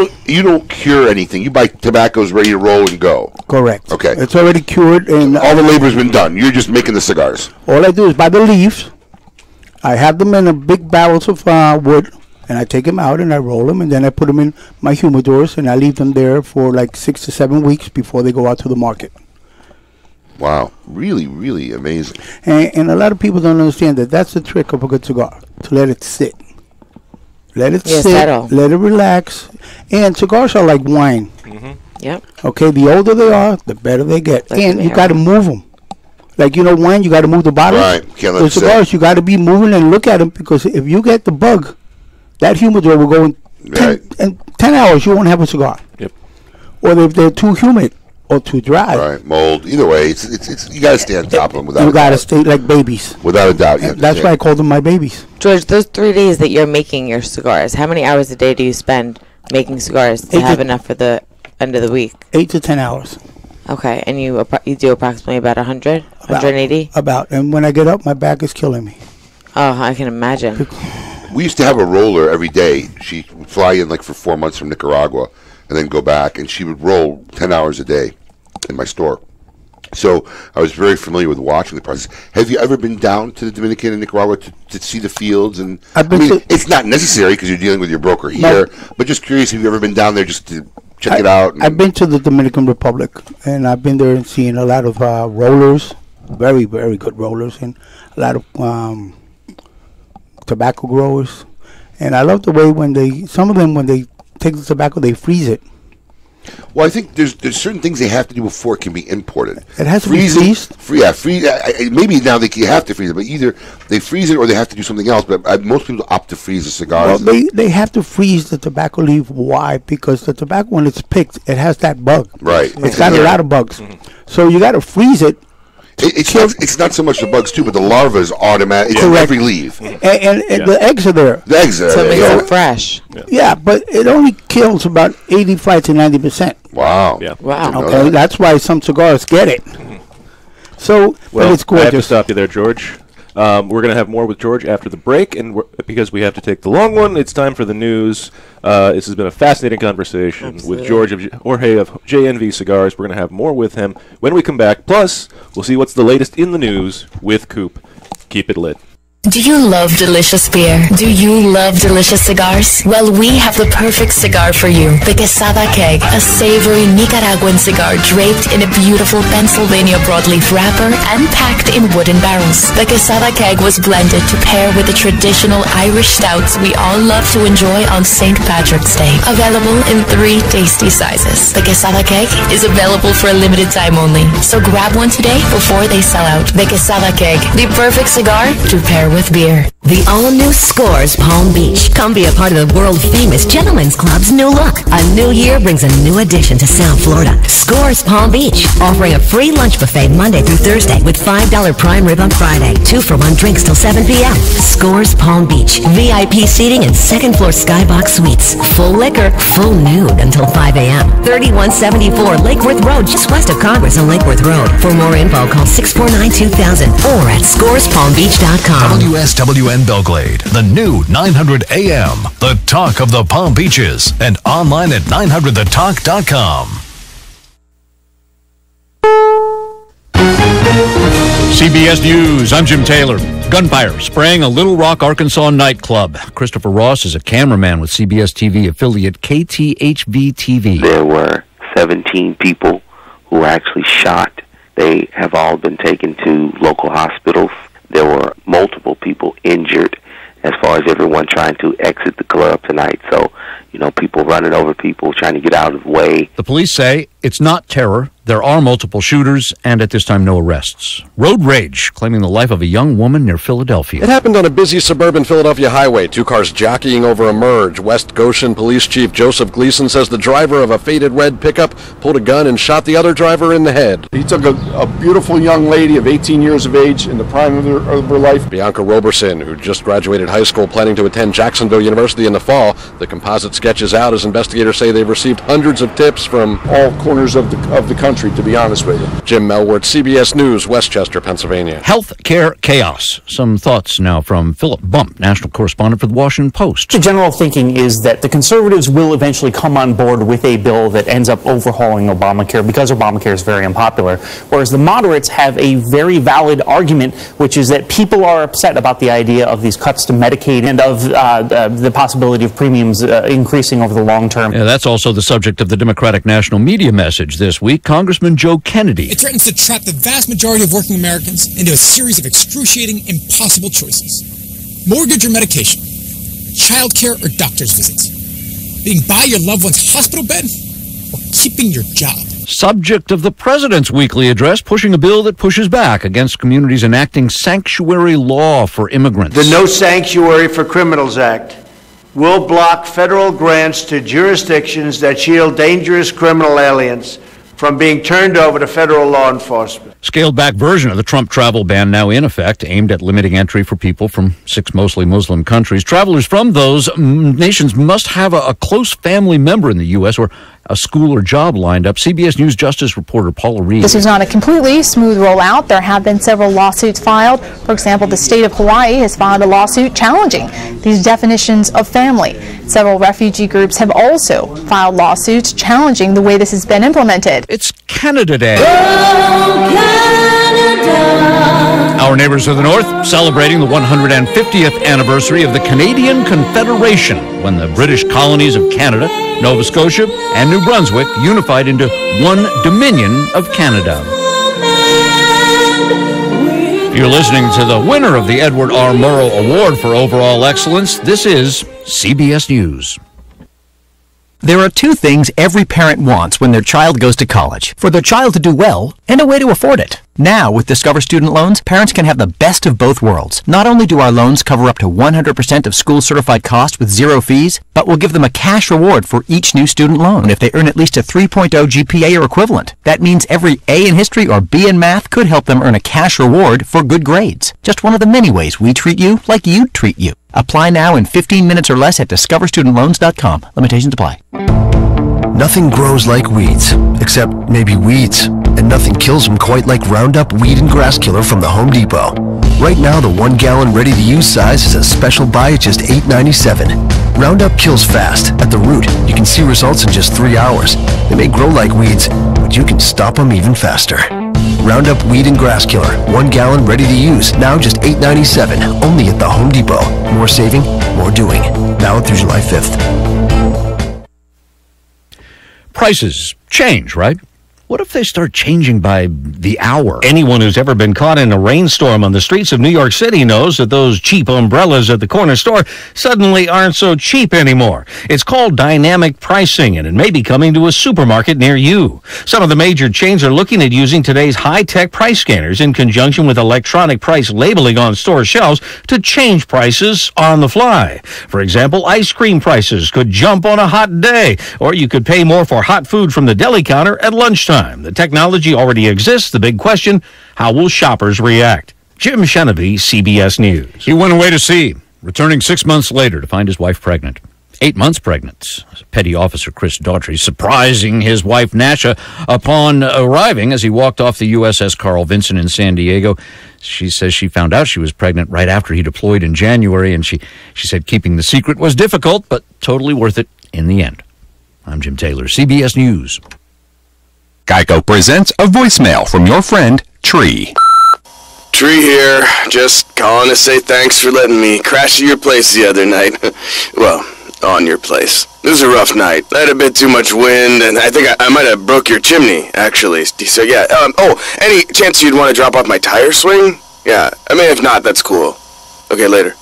don't cure anything. You buy tobaccos ready to roll and go. Correct. Okay. It's already cured, and All the labor's been done. You're just making the cigars. all I do is buy the leaves. I have them in a big barrels of wood, and I take them out and I roll them, and then I put them in my humidors, and I leave them there for like 6 to 7 weeks before they go out to the market. Wow, really, really amazing. And a lot of people don't understand that that's the trick of a good cigar, to let it sit. Let it sit, settle. let it relax. And cigars are like wine. Yep. Okay, the older they are, the better they get. Like and they you are. got to move them. Like, wine, you got to move the bottle. Right, can't let The it sit. cigars, you got to be moving and look at them, because if you get the bug, that humidor will go in 10 hours, you won't have a cigar. Yep. Or if they're too humid or too dry. Right, mold. Either way, it's you got to stay on top of them without You a got to doubt. stay like babies. Without a doubt, you have to That's stay. why I call them my babies. George, those 3 days that you're making your cigars, how many hours a day do you spend making cigars to 8 to have enough for the end of the week? 8 to 10 hours. Okay, and you do approximately about 100, 180? About. And when I get up, my back is killing me. Oh, I can imagine. We used to have a roller every day. She would fly in like for 4 months from Nicaragua and then go back, and she would roll 10 hours a day in my store. So I was very familiar with watching the process. Have you ever been down to the Dominican and Nicaragua to see the fields? And I've been to- it's not necessary because you're dealing with your broker here, but just curious, have you ever been down there just to check it out? I've been to the Dominican Republic, and I've been there and seen a lot of rollers, very, very good rollers, and a lot of tobacco growers. And I love the way some of them, when they take the tobacco, they freeze it. Well, I think there's certain things they have to do before it can be imported. It has to be freezed? Freeze. Maybe now you have to freeze it, but either they freeze it or they have to do something else. But most people opt to freeze the cigars. Well, they have to freeze the tobacco leaf. Why? Because the tobacco, when it's picked, it has that bug. Right. It's got a lot of bugs. So you got to freeze it. It's not so much the bugs too, but the larva is automatic. It's in every leaf. And the eggs are there. The eggs are So it there. makes it fresh. Yeah, but it only kills about 85 to 90%. Wow. Yeah. Wow. Okay, that's why some cigars get it. So, but Well, it's I have to gorgeous. stop you there, George. We're going to have more with George after the break, and because we have to take the long one, it's time for the news. This has been a fascinating conversation with Jorge of JNV Cigars. We're going to have more with him when we come back. Plus, we'll see what's the latest in the news with Coop. Keep it lit. Do you love delicious beer? Do you love delicious cigars? Well, we have the perfect cigar for you. The Quesada Keg, a savory Nicaraguan cigar draped in a beautiful Pennsylvania broadleaf wrapper and packed in wooden barrels. The Quesada Keg was blended to pair with the traditional Irish stouts we all love to enjoy on St. Patrick's Day. Available in 3 tasty sizes. The Quesada Keg is available for a limited time only, so grab one today before they sell out. The Quesada Keg, the perfect cigar to pair with beer. The all-new Scores Palm Beach. Come be a part of the world-famous Gentlemen's Club's new look. A new year brings a new addition to South Florida. Scores Palm Beach, offering a free lunch buffet Monday through Thursday with $5 prime rib on Friday. 2-for-1 drinks till 7 p.m. Scores Palm Beach. VIP seating and second-floor skybox suites. Full liquor, full nude until 5 a.m. 3174 Lake Worth Road, just west of Congress on Lake Worth Road. For more info, call 649-2000 or at scorespalmbeach.com. WSWN Belgrade, the new 900 AM, the talk of the Palm Beaches, and online at 900thetalk.com. CBS News, I'm Jim Taylor. Gunfire spraying a Little Rock, Arkansas nightclub. Christopher Ross is a cameraman with CBS TV affiliate KTHV-TV. There were 17 people who were actually shot. They have all been taken to local hospitals. There were multiple people injured as far as everyone trying to exit the club tonight. So, people running over people, trying to get out of the way. The police say it's not terror. There are multiple shooters, and at this time, no arrests. Road rage, claiming the life of a young woman near Philadelphia. It happened on a busy suburban Philadelphia highway. 2 cars jockeying over a merge. West Goshen Police Chief Joseph Gleason says the driver of a faded red pickup pulled a gun and shot the other driver in the head. He took a beautiful young lady of 18 years of age in the prime of her life. Bianca Roberson, who just graduated high school planning to attend Jacksonville University in the fall. The composite sketch is out as investigators say they've received hundreds of tips from all corners of the country, to be honest with you. Jim Melwart, CBS News, Westchester, Pennsylvania. Health care chaos. Some thoughts now from Philip Bump, national correspondent for the Washington Post. The general thinking is that the conservatives will eventually come on board with a bill that ends up overhauling Obamacare because Obamacare is very unpopular, whereas the moderates have a very valid argument, which is that people are upset about the idea of these cuts to Medicaid and of the possibility of premiums increasing over the long term. Yeah, that's also the subject of the Democratic National Media Message this week. Congressman Joe Kennedy. It threatens to trap the vast majority of working Americans into a series of excruciating, impossible choices. Mortgage or medication, child care or doctor's visits, being by your loved one's hospital bed, or keeping your job. Subject of the president's weekly address, pushing a bill that pushes back against communities enacting sanctuary law for immigrants. The No Sanctuary for Criminals Act will block federal grants to jurisdictions that shield dangerous criminal aliens from being turned over to federal law enforcement. Scaled-back version of the Trump travel ban now in effect, aimed at limiting entry for people from 6 mostly Muslim countries. Travelers from those nations must have a close family member in the U.S. or a school or job lined up. CBS News Justice reporter Paula Reed. This is not a completely smooth rollout. There have been several lawsuits filed. For example, the state of Hawaii has filed a lawsuit challenging these definitions of family. Several refugee groups have also filed lawsuits challenging the way this has been implemented. It's Canada Day. Our neighbors to the north celebrating the 150th anniversary of the Canadian Confederation, when the British colonies of Canada, Nova Scotia, and New Brunswick unified into one Dominion of Canada. You're listening to the winner of the Edward R. Murrow Award for Overall Excellence. This is CBS News. There are 2 things every parent wants when their child goes to college: for their child to do well and a way to afford it. Now, with Discover Student Loans, parents can have the best of both worlds. Not only do our loans cover up to 100% of school-certified costs with 0 fees, but we'll give them a cash reward for each new student loan if they earn at least a 3.0 GPA or equivalent. That means every A in history or B in math could help them earn a cash reward for good grades. Just one of the many ways we treat you like you'd treat you. Apply now in 15 minutes or less at discoverstudentloans.com. Limitations apply. Nothing grows like weeds, except maybe weeds. And nothing kills them quite like Roundup Weed and Grass Killer from the Home Depot. Right now, the 1-gallon ready-to-use size is a special buy at just $8.97. Roundup kills fast. At the root, you can see results in just 3 hours. They may grow like weeds, but you can stop them even faster. Roundup Weed and Grass Killer, 1 gallon ready to use, now just $8.97, only at the Home Depot. More saving, more doing. Valid through July 5th. Prices change, right? What if they start changing by the hour? Anyone who's ever been caught in a rainstorm on the streets of New York City knows that those cheap umbrellas at the corner store suddenly aren't so cheap anymore. It's called dynamic pricing, and it may be coming to a supermarket near you. Some of the major chains are looking at using today's high-tech price scanners in conjunction with electronic price labeling on store shelves to change prices on the fly. For example, ice cream prices could jump on a hot day, or you could pay more for hot food from the deli counter at lunchtime. The technology already exists. The big question, how will shoppers react? Jim Shenevy, CBS News. He went away to sea, returning 6 months later to find his wife pregnant. 8 months pregnant. Petty Officer Chris Daughtry surprising his wife Nasha upon arriving as he walked off the USS Carl Vinson in San Diego. She says she found out she was pregnant right after he deployed in January, and she said keeping the secret was difficult, but totally worth it in the end. I'm Jim Taylor, CBS News. Geico presents a voicemail from your friend, Tree. Tree here, just calling to say thanks for letting me crash at your place the other night. Well, on your place. It was a rough night. I had a bit too much wind, and I think I might have broke your chimney, actually. So yeah, any chance you'd want to drop off my tire swing? Yeah, I mean, if not, that's cool. Okay, later.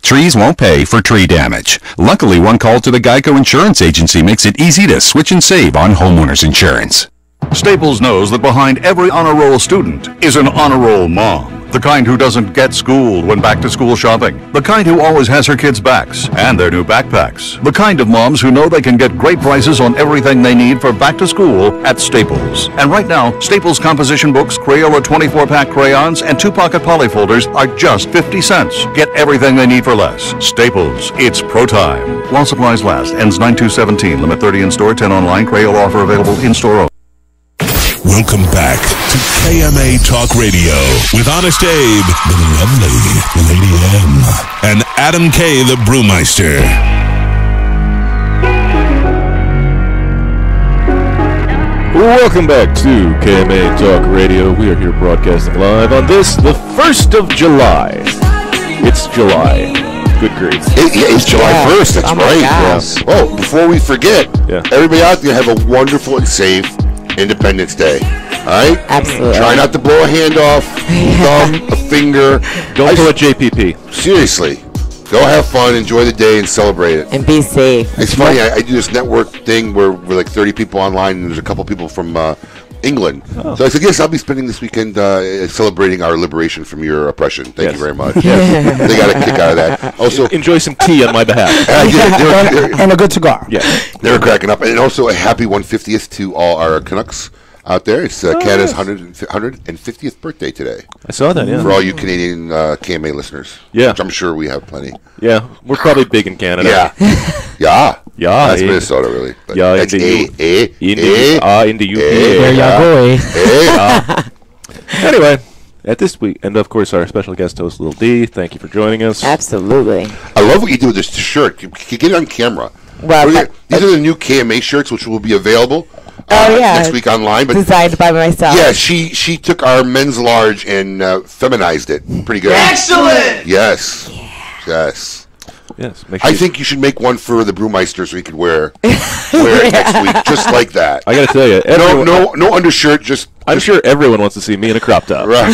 Trees won't pay for tree damage. Luckily, one call to the Geico Insurance Agency makes it easy to switch and save on homeowners insurance. Staples knows that behind every honor roll student is an honor roll mom. The kind who doesn't get schooled when back-to-school shopping. The kind who always has her kids' backs and their new backpacks. The kind of moms who know they can get great prices on everything they need for back-to-school at Staples. And right now, Staples composition books, Crayola 24-pack crayons, and 2-pocket polyfolders are just 50 cents. Get everything they need for less. Staples, it's pro time. While supplies last. Ends 9/2/17. Limit 30 in-store, 10 online. Crayola offer available in-store only. Welcome back to KMA Talk Radio with Honest Abe, the lovely Lady M, and Adam K, the Brewmeister. Welcome back to KMA Talk Radio. We are here broadcasting live on this, the 1st of July. It's July. Good grief. It's July 1st, that's right. Yes. Oh, before we forget, everybody out there have a wonderful and safe Independence Day. All right? Absolutely. Try not to blow a hand off, thumb, a finger. Don't pull a JPP. Seriously. Go have fun, enjoy the day, and celebrate it. And be safe. It's funny, I do this network thing where we're like 30 people online, and there's a couple people from England. Oh. So I said, yes, I'll be spending this weekend celebrating our liberation from your oppression. Thank you very much. Yes. They got a kick out of that. Also, enjoy some tea on my behalf. And a good cigar. Yeah. They were cracking up. And also a happy 150th to all our Canucks out there. It's Canada's 150th birthday today. I saw that, yeah. For all you Canadian KMA listeners. Yeah. Which I'm sure we have plenty. Yeah. We're probably big in Canada. Yeah. Yeah. That's Minnesota, really. But yeah. That's in the UP. There you go. Anyway, at this week, and of course our special guest host, Lil D, thank you for joining us. Absolutely. I love what you do with this shirt. You get it on camera. Well, these are the new KMA shirts, which will be available next week online. But designed by myself. Yeah, she took our men's large and feminized it. Pretty good. Excellent! Yes. Yes. Yes. I think you should make one for the Brewmeister so he could wear it next week, just like that. I got to tell you, no undershirt. I'm sure everyone wants to see me in a crop top. Right.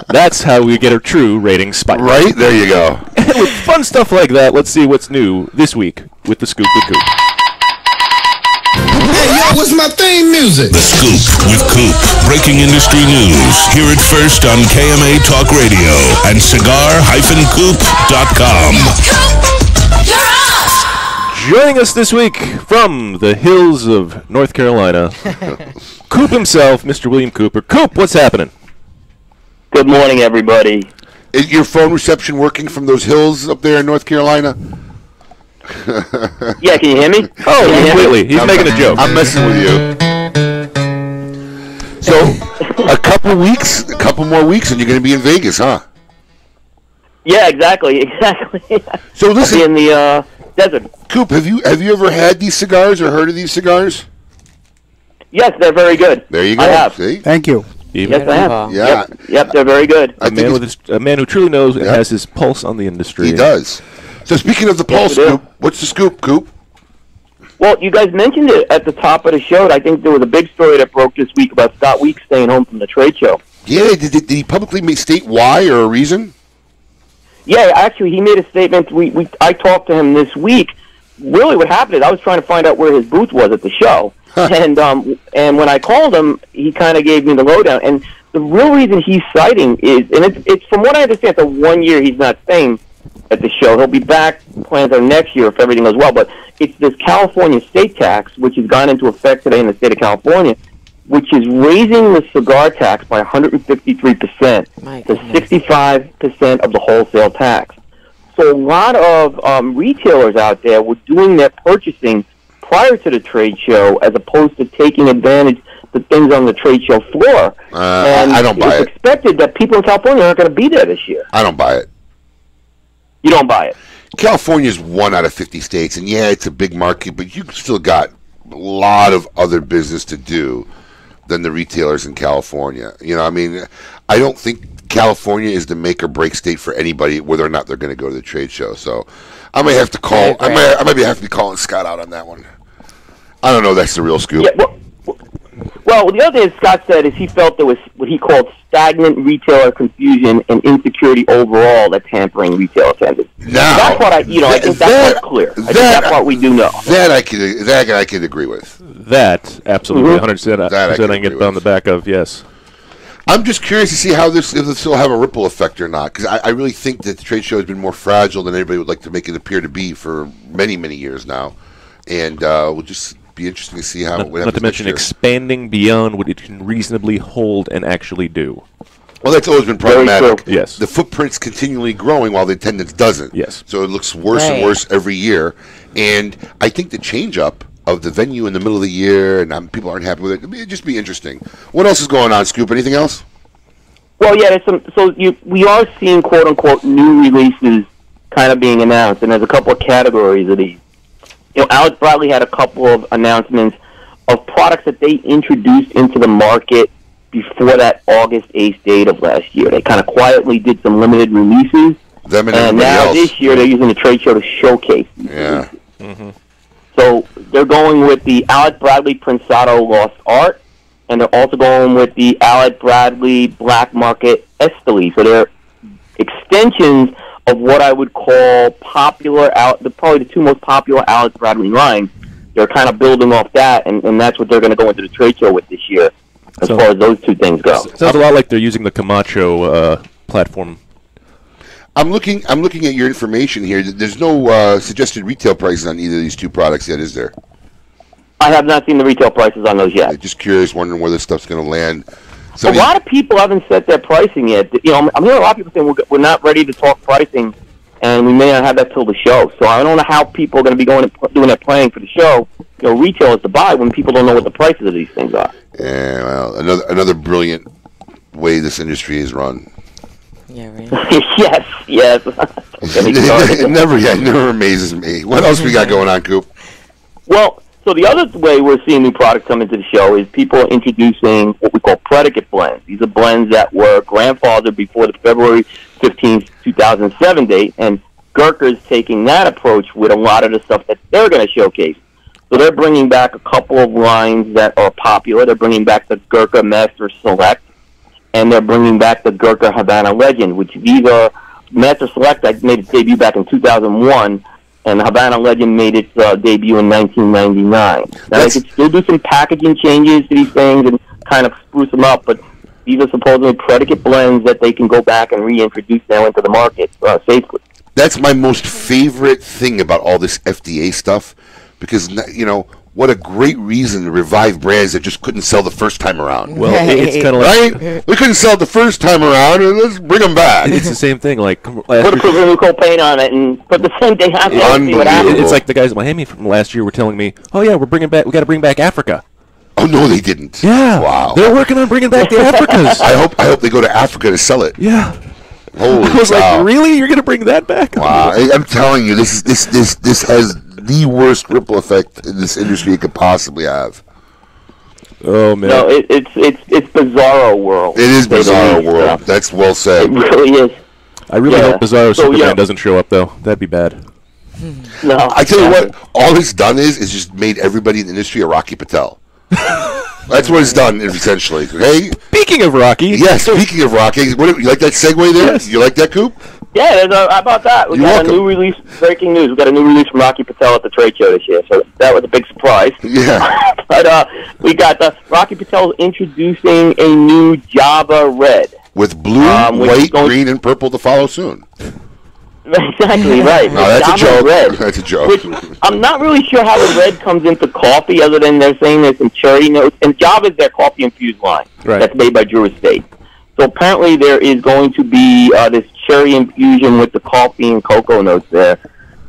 That's how we get a true rating spike. Right there, you go. And with fun stuff like that, let's see what's new this week with the Scoop with Coop. Hey, yo, what's my theme music? The Scoop with Coop. Breaking industry news. Hear it first on KMA Talk Radio and cigar-coop.com. Joining us this week from the hills of North Carolina, Coop himself, Mr. William Cooper. Coop, what's happening? Good morning, everybody. Is your phone reception working from those hills up there in North Carolina? Yeah, can you hear me? Oh, completely. He's making a joke. I'm messing with you. So, a couple more weeks, and you're going to be in Vegas, huh? Yeah, exactly. So listen, I'll be in the desert. Coop, have you ever had these cigars or heard of these cigars? Yes, they're very good. There you go. I have. See? Thank you. Yes, I have. Yeah. Yep, they're very good. A man who truly knows and has his pulse on the industry. He does. So speaking of the pulse, Coop, what's the scoop, Coop? Well, you guys mentioned it at the top of the show. I think there was a big story that broke this week about Scott Weeks staying home from the trade show. Yeah, did he publicly state why or a reason? Yeah, actually, he made a statement. I talked to him this week. Really, what happened is I was trying to find out where his booth was at the show, and when I called him, he kind of gave me the lowdown. And the real reason he's citing is, and it's from what I understand, the 1 year he's not staying at the show. He'll be back. Plans are next year if everything goes well. But it's this California state tax, which has gone into effect today in the state of California, which is raising the cigar tax by 153% to 65% of the wholesale tax. So a lot of retailers out there were doing their purchasing prior to the trade show as opposed to taking advantage of the things on the trade show floor. And I don't buy it. It's expected that people in California aren't going to be there this year. I don't buy it. You don't buy it? California's 1 out of 50 states, and yeah, it's a big market, but you still got a lot of other business to do than the retailers in California. You know, I mean, I don't think California is the make or break state for anybody, whether or not they're going to go to the trade show. So I may have to call. I might have to be calling Scott out on that one. I don't know. That's the real scoop. Yeah, well, the other thing Scott said is he felt there was what he called stagnant retailer confusion and insecurity overall that's hampering retail attendance. Now, that's what I think that's what's clear. I think that's what we do know. That I could agree with. That absolutely 100%. I can get on the back of, yes. I'm just curious to see how if this will have a ripple effect or not, because I really think that the trade show has been more fragile than anybody would like to make it appear to be for many, many years now, and we'll just be interesting to see how it happens. Not to mention expanding beyond what it can reasonably hold and actually do. Well, that's always been problematic. Yes. The footprint's continually growing while the attendance doesn't. Yes. So it looks worse and worse every year, and I think the change-up of the venue in the middle of the year and people aren't happy with it, it'd just be interesting. What else is going on, Scoop? Anything else? Well, yeah, there's some. So we are seeing quote unquote new releases kind of being announced, and there's a couple of categories of these. You know, Alex Bradley had a couple of announcements of products that they introduced into the market before that August 8th date of last year. They kind of quietly did some limited releases, and now this year they're using the trade show to showcase these releases. Mm-hmm. So they're going with the Alec Bradley Prensado Lost Art, and they're also going with the Alec Bradley Black Market Esteli. So they're extensions of what I would call popular, probably the two most popular Alec Bradley lines. They're kind of building off that, and that's what they're going to go into the trade show with this year, as far as those two things go. Sounds a lot like they're using the Camacho platform. I'm looking at your information here. There's no suggested retail prices on either of these two products yet, is there? I have not seen the retail prices on those yet. Just curious, wondering where this stuff's going to land. A lot of people haven't set their pricing yet. You know, I'm hearing a lot of people saying we're not ready to talk pricing, and we may not have that till the show. So I don't know how people are going to be going and doing their planning for the show. You know, retail is to buy when people don't know what the prices of these things are. Yeah, well, another brilliant way this industry is run. Yeah, right. yes. It never amazes me. What else we got going on, Coop? Well, so the other way we're seeing new products come into the show is people introducing what we call predicate blends. These are blends that were grandfathered before the February 15th, 2007 date, and Gurkha's taking that approach with a lot of the stuff that they're going to showcase. So they're bringing back a couple of lines that are popular. They're bringing back the Gurkha Master Select, and they're bringing back the Gurkha Havana Legend, which these are Master Select that made its debut back in 2001, and the Havana Legend made its debut in 1999. Now, they could still do some packaging changes to these things and kind of spruce them up, but these are supposedly predicate blends that they can go back and reintroduce now into the market safely. That's my most favorite thing about all this FDA stuff, because, you know, what a great reason to revive brands that just couldn't sell the first time around. Well, it's kind of like... Right? We couldn't sell it the first time around, and let's bring them back. It's the same thing. Like put a Provenical paint on it and put the same thing out there and see what happens. It's like the guys in Miami from last year were telling me, oh, yeah, we got to bring back Africa. Oh, no, they didn't. Yeah. Wow. They're working on bringing back the Africas. I hope they go to Africa to sell it. Yeah. Holy I was cow. like, really? You're going to bring that back? Wow. I'm telling you, this has the worst ripple effect in this industry it could possibly have. Oh, man. No, it's Bizarro World. It is Bizarro World. That's well said. It really is. I really hope Bizarro Superman doesn't show up, though. That'd be bad. No. I tell you what, all it's done is just made everybody in the industry a Rocky Patel. That's what it's done, essentially. Okay? Speaking of Rocky. Yeah, speaking of Rocky. You like that segue there? Yes. You like that, Coop? Yeah, how about that? We You're got welcome. a new release, breaking news. We got a new release from Rocky Patel at the trade show this year, so that was a big surprise. Yeah. But we got Rocky Patel introducing a new Java Red. With blue, which is white, green, and purple to follow soon. Exactly right. No, that's a Java joke. Red, That's a joke. which I'm not really sure how the red comes into coffee, other than they're saying there's some cherry notes. And Java is their coffee infused line that's made by Drew Estate. So apparently there is going to be this cherry infusion with the coffee and cocoa notes there.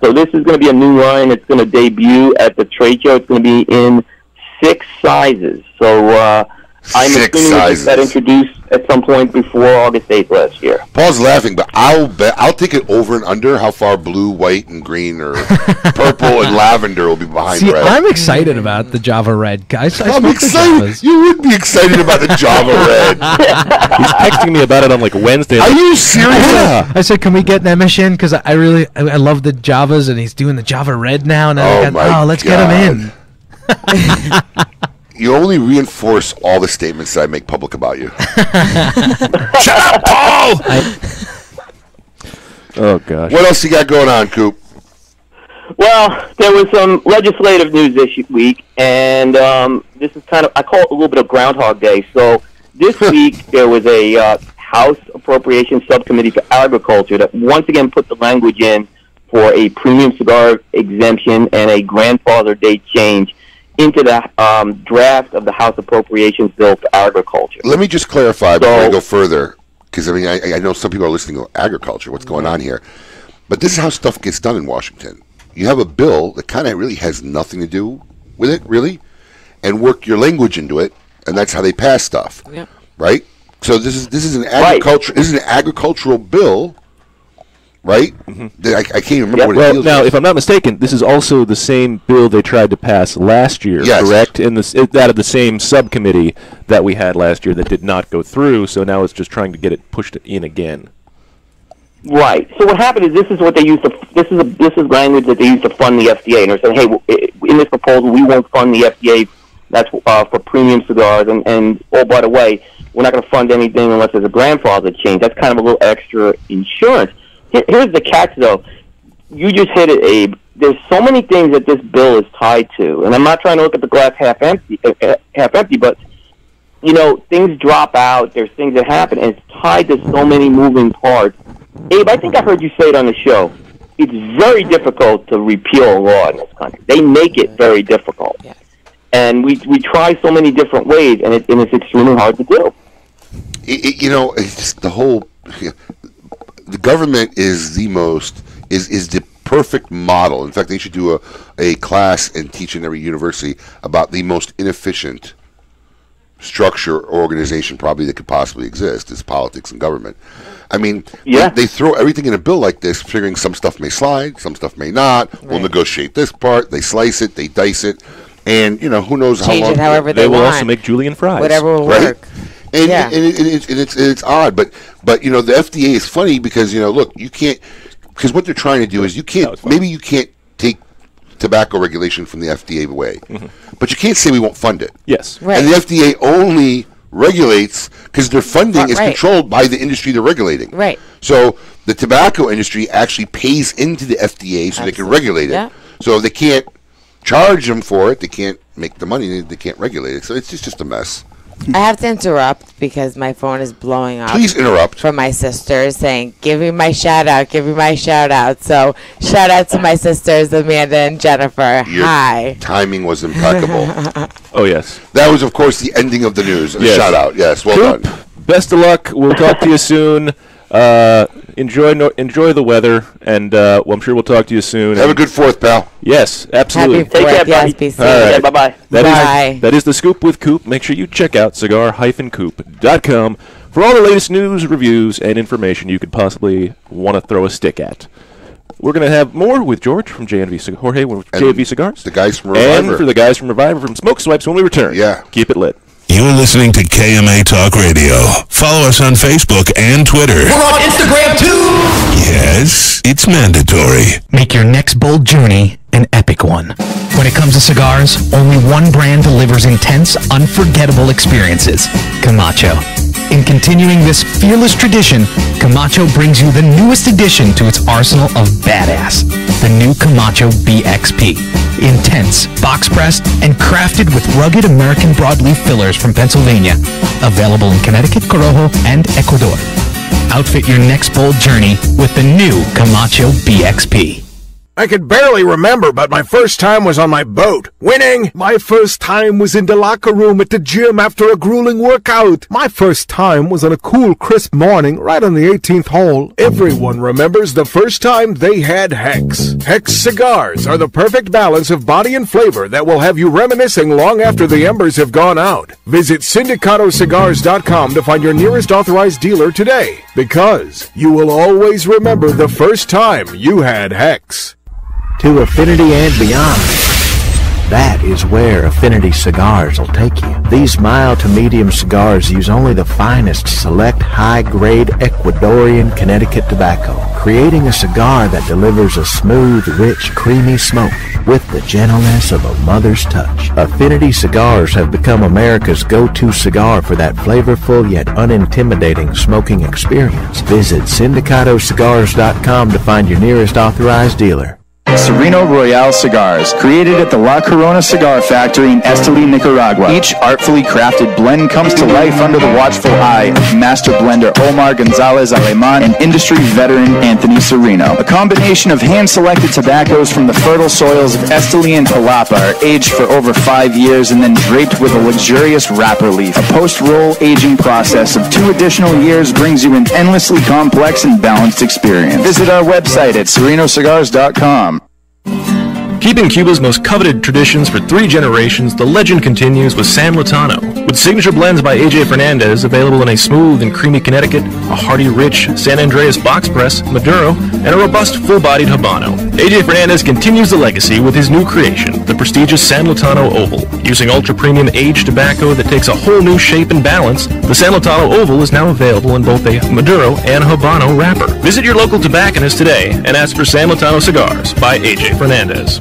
So this is going to be a new line. It's going to debut at the trade show. It's going to be in 6 sizes. So I'm assuming it got introduced at some point before August 8th last year. Paul's laughing, but I'll take it over and under how far blue, white, and green or purple and lavender will be behind See, red. I'm excited about the Java Red, guys. I'm excited. You would be excited about the Java Red. He's texting me about it on like Wednesday. Are you serious? Yeah. I said, can we get Nemish in? Because I love the Javas, and he's doing the Java Red now. And let's get him in. You only reinforce all the statements that I make public about you. Shut up, Paul! Oh, gosh. What else you got going on, Coop? Well, there was some legislative news this week, and this is I call it a little bit of Groundhog Day. So this week there was a House Appropriations Subcommittee for Agriculture that once again put the language in for a premium cigar exemption and a grandfather date change into the draft of the House Appropriations Bill for Agriculture. Let me just clarify before I go further, because I know some people are listening to agriculture, what's going on here. But this is how stuff gets done in Washington. You have a bill that kind of really has nothing to do with it, really, and work your language into it, and that's how they pass stuff. Yep. Right? So this is an agriculture. This is an agricultural bill. Right? Mm-hmm. I can't even remember what it feels now, if I'm not mistaken, this is also the same bill they tried to pass last year, correct? In out of the same subcommittee that we had last year that did not go through, so now it's just trying to get it pushed in again. Right. So what happened is this is what they used to. This is language that they used to fund the FDA, and they're saying, hey, in this proposal, we won't fund the FDA. That's for premium cigars, and oh, by the way, we're not going to fund anything unless there's a grandfather change. That's kind of a little extra insurance. Here's the catch, though. You just hit it, Abe. There's so many things that this bill is tied to, and I'm not trying to look at the glass half empty, but things drop out. There's things that happen, and it's tied to so many moving parts. Abe, I think I heard you say it on the show. It's very difficult to repeal a law in this country. They make it very difficult, and we try so many different ways, and it's extremely hard to do. It's just the whole. The government is the perfect model. In fact, they should do a class and teach in every university about the most inefficient structure or organization probably that could possibly exist is politics and government. I mean, they throw everything in a bill like this, figuring some stuff may slide, some stuff may not. Right. We'll negotiate this part. They slice it, they dice it, and who knows how long. Change it however they will want. also make julienne fries. Whatever will work. And, it's odd, but the FDA is funny because look, you can't, because what they're trying to do is you can't take tobacco regulation from the FDA away, but you can't say we won't fund it. Yes, right. And the FDA only regulates because their funding is controlled by the industry they're regulating. Right. So the tobacco industry actually pays into the FDA so they can regulate it. Yeah. So they can't charge them for it. They can't make the money. They can't regulate it. So it's just a mess. I have to interrupt because my phone is blowing up. Please interrupt. From my sisters saying, give me my shout out, give me my shout out. So shout out to my sisters, Amanda and Jennifer. Hi. Timing was impeccable. Oh, yes. That was, of course, the ending of the news. Yes. Shout out. Yes, well done. Best of luck. We'll talk to you soon. Enjoy the weather, and I'm sure we'll talk to you soon. Have a good 4th, pal. Yes, absolutely. Take care, buddy. Be safe. Right. Bye-bye. That is the Scoop with Coop. Make sure you check out cigar-coop.com for all the latest news, reviews, and information you could possibly want to throw a stick at. We're going to have more with George from Jorge with JV Cigars. The guys from Reviver. And for the guys from Reviver from Smoke Swipes when we return. Yeah. Keep it lit. You're listening to KMA Talk Radio. Follow us on Facebook and Twitter. We're on Instagram, too. Yes. Yes, it's mandatory. Make your next bold journey an epic one. When it comes to cigars, only one brand delivers intense, unforgettable experiences. Camacho. In continuing this fearless tradition, Camacho brings you the newest addition to its arsenal of badass. The new Camacho BXP. Intense, box-pressed, and crafted with rugged American broadleaf fillers from Pennsylvania. Available in Connecticut, Corojo, and Ecuador. Outfit your next bold journey with the new Camacho BXP. I could barely remember, but my first time was on my boat. Winning! My first time was in the locker room at the gym after a grueling workout. My first time was on a cool, crisp morning right on the 18th hole. Everyone remembers the first time they had Hex. Hex cigars are the perfect balance of body and flavor that will have you reminiscing long after the embers have gone out. Visit syndicatocigars.com to find your nearest authorized dealer today, because you will always remember the first time you had Hex. To affinity and beyond. That is where Affinity Cigars will take you. These mild to medium cigars use only the finest select high-grade Ecuadorian Connecticut tobacco, creating a cigar that delivers a smooth, rich, creamy smoke with the gentleness of a mother's touch. Affinity Cigars have become America's go-to cigar for that flavorful yet unintimidating smoking experience. Visit syndicatocigars.com to find your nearest authorized dealer. Sereno Royale cigars, created at the La Corona Cigar Factory in Esteli, Nicaragua. Each artfully crafted blend comes to life under the watchful eye of master blender Omar Gonzalez Aleman and industry veteran Anthony Sereno. A combination of hand-selected tobaccos from the fertile soils of Esteli and Jalapa are aged for over 5 years and then draped with a luxurious wrapper leaf. A post-roll aging process of 2 additional years brings you an endlessly complex and balanced experience. Visit our website at serenocigars.com. Keeping Cuba's most coveted traditions for 3 generations, the legend continues with San Lotano. With signature blends by AJ Fernandez, available in a smooth and creamy Connecticut, a hearty, rich San Andreas box press, Maduro, and a robust, full-bodied Habano. AJ Fernandez continues the legacy with his new creation, the prestigious San Lotano Oval. Using ultra-premium aged tobacco that takes a whole new shape and balance, the San Lotano Oval is now available in both a Maduro and Habano wrapper. Visit your local tobacconist today and ask for San Lotano Cigars by AJ Fernandez.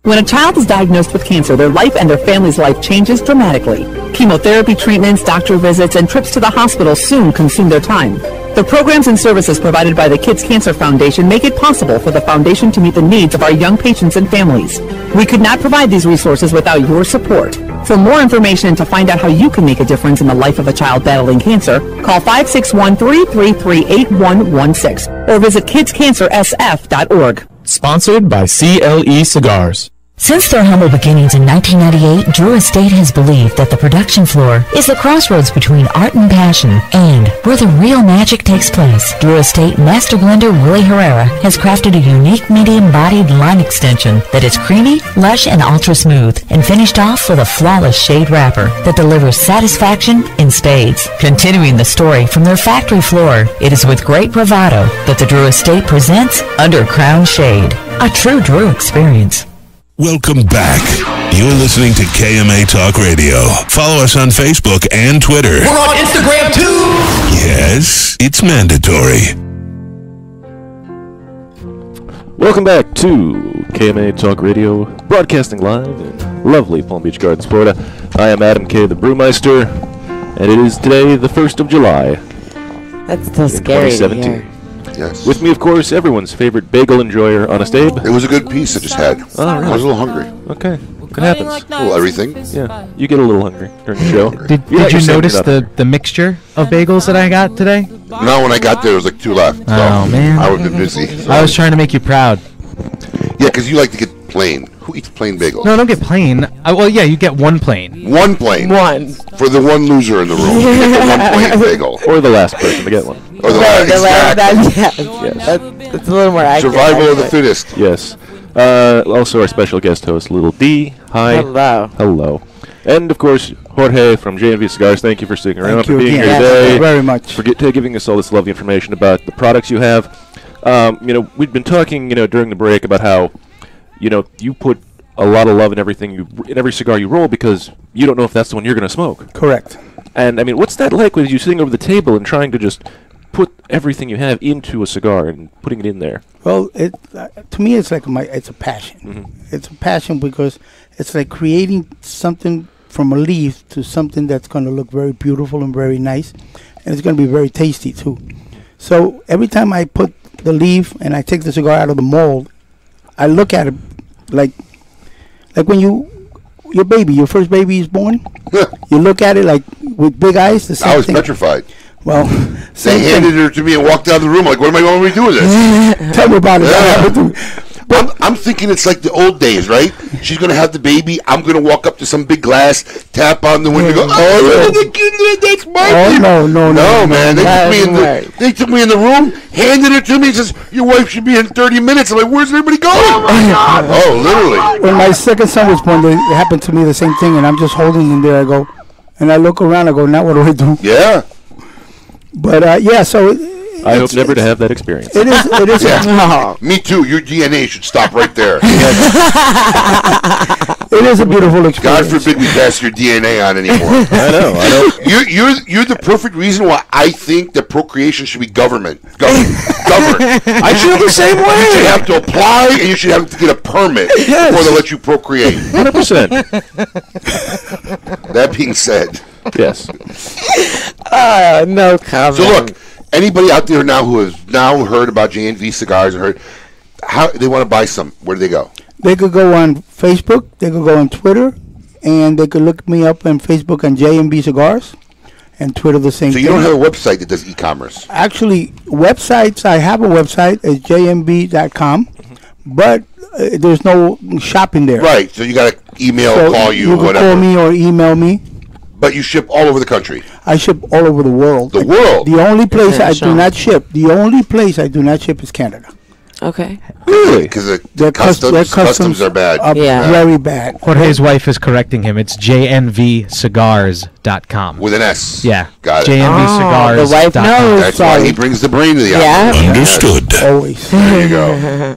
When a child is diagnosed with cancer, their life and their family's life changes dramatically. Chemotherapy treatments, doctor visits, and trips to the hospital soon consume their time. The programs and services provided by the Kids Cancer Foundation make it possible for the foundation to meet the needs of our young patients and families. We could not provide these resources without your support. For more information and to find out how you can make a difference in the life of a child battling cancer, call 561-333-8116 or visit kidscancersf.org. Sponsored by CLE Cigars. Since their humble beginnings in 1998, Drew Estate has believed that the production floor is the crossroads between art and passion, and where the real magic takes place. Drew Estate Master Blender Willie Herrera has crafted a unique medium-bodied line extension that is creamy, lush, and ultra-smooth, and finished off with a flawless shade wrapper that delivers satisfaction in spades. Continuing the story from their factory floor, it is with great bravado that the Drew Estate presents Under Crown Shade, a true Drew experience. Welcome back. You're listening to KMA Talk Radio. Follow us on Facebook and Twitter. We're on Instagram too! Yes, it's mandatory. Welcome back to KMA Talk Radio, broadcasting live in lovely Palm Beach Gardens, Florida. I am Adam K., the Brewmeister, and it is today the 1st of July. That's so scary. 2017. Yes. With me, of course, everyone's favorite bagel enjoyer, Honest Abe. It was a good piece I just had. Oh, right. I was a little hungry. Okay. It happens. A little everything. Yeah. You get a little hungry during the show. Did you notice the mixture of bagels that I got today? No, when I got there, there was like 2 left. So Oh, man. I would have been busy. So. I was trying to make you proud. Yeah, because you like to get plain. Who eats plain bagels? No, don't get plain. Well, yeah, you get one plain. One plain. One. For the one loser in the room. You get the one plain bagel. Or the last person to get one. Or the last, exactly. Yes. That's a little more accurate. Survival of the fittest. Yes. Also, our special guest host, Little D. Hi. Hello. Hello. And, of course, Jorge from JNV Cigars. Thank you for sticking around, Thank for you being again. here today. Thank you very much. For giving us all this lovely information about the products you have. We've been talking, during the break about how, you put a lot of love in every cigar you roll because you don't know if that's the one you're going to smoke. Correct. And, what's that like when you're sitting over the table and trying to just put everything you have into a cigar and putting it in there? Well, to me, it's like it's a passion. Mm-hmm. It's a passion because it's like creating something from a leaf to something that's going to look very beautiful and very nice, and it's going to be very tasty too. So every time I put the leaf and I take the cigar out of the mold, I look at it like when your baby, your first baby is born, you look at it like with big eyes. The same I was thing. petrified. Well, they handed her to me and walked out of the room like, what am I going to do with this? Tell me about it. Yeah. I'm thinking it's like the old days, right? She's going to have the baby. I'm going to walk up to some big glass, tap on the window, go, that's my baby. No, man. They took me in the room, handed it to me, and says, your wife should be in 30 minutes. I'm like, where's everybody going? Oh, my God. Oh, literally. When my second son was born, it happened to me the same thing, and I'm just holding him there. I go, and I look around, I go, now what do I do? Yeah. But, yeah, so... I hope never to have that experience. It is. Yeah. Me too. Your DNA should stop right there. It is a beautiful experience. God forbid we pass your DNA on anymore. I know. You're the perfect reason why I think that procreation should be government. Governed. I feel the same way. You should have to apply and you should have to get a permit before they let you procreate. 100%. That being said. Yes. No comment. So look, anybody out there now who has now heard about J&V Cigars and heard how they want to buy some, where do they go? They could go on Facebook, they could go on Twitter, and they could look me up on Facebook on J&B Cigars, and Twitter the same thing. So you don't have a website that does e-commerce? Actually, websites, I have a website, it's jmb.com, but there's no shopping there. Right, so you got to email, call you, you can whatever. call me or email me. But you ship all over the country? I ship all over the world. The world? The only place I do not ship, is Canada. Okay. Really? Because the customs are bad. Very bad. Jorge's wife is correcting him. It's jnvcigars.com. With an S. Yeah. Got it. jnvcigars.com. The wife knows. That's why he brings the brain to the Yeah. Understood. Always. There you go.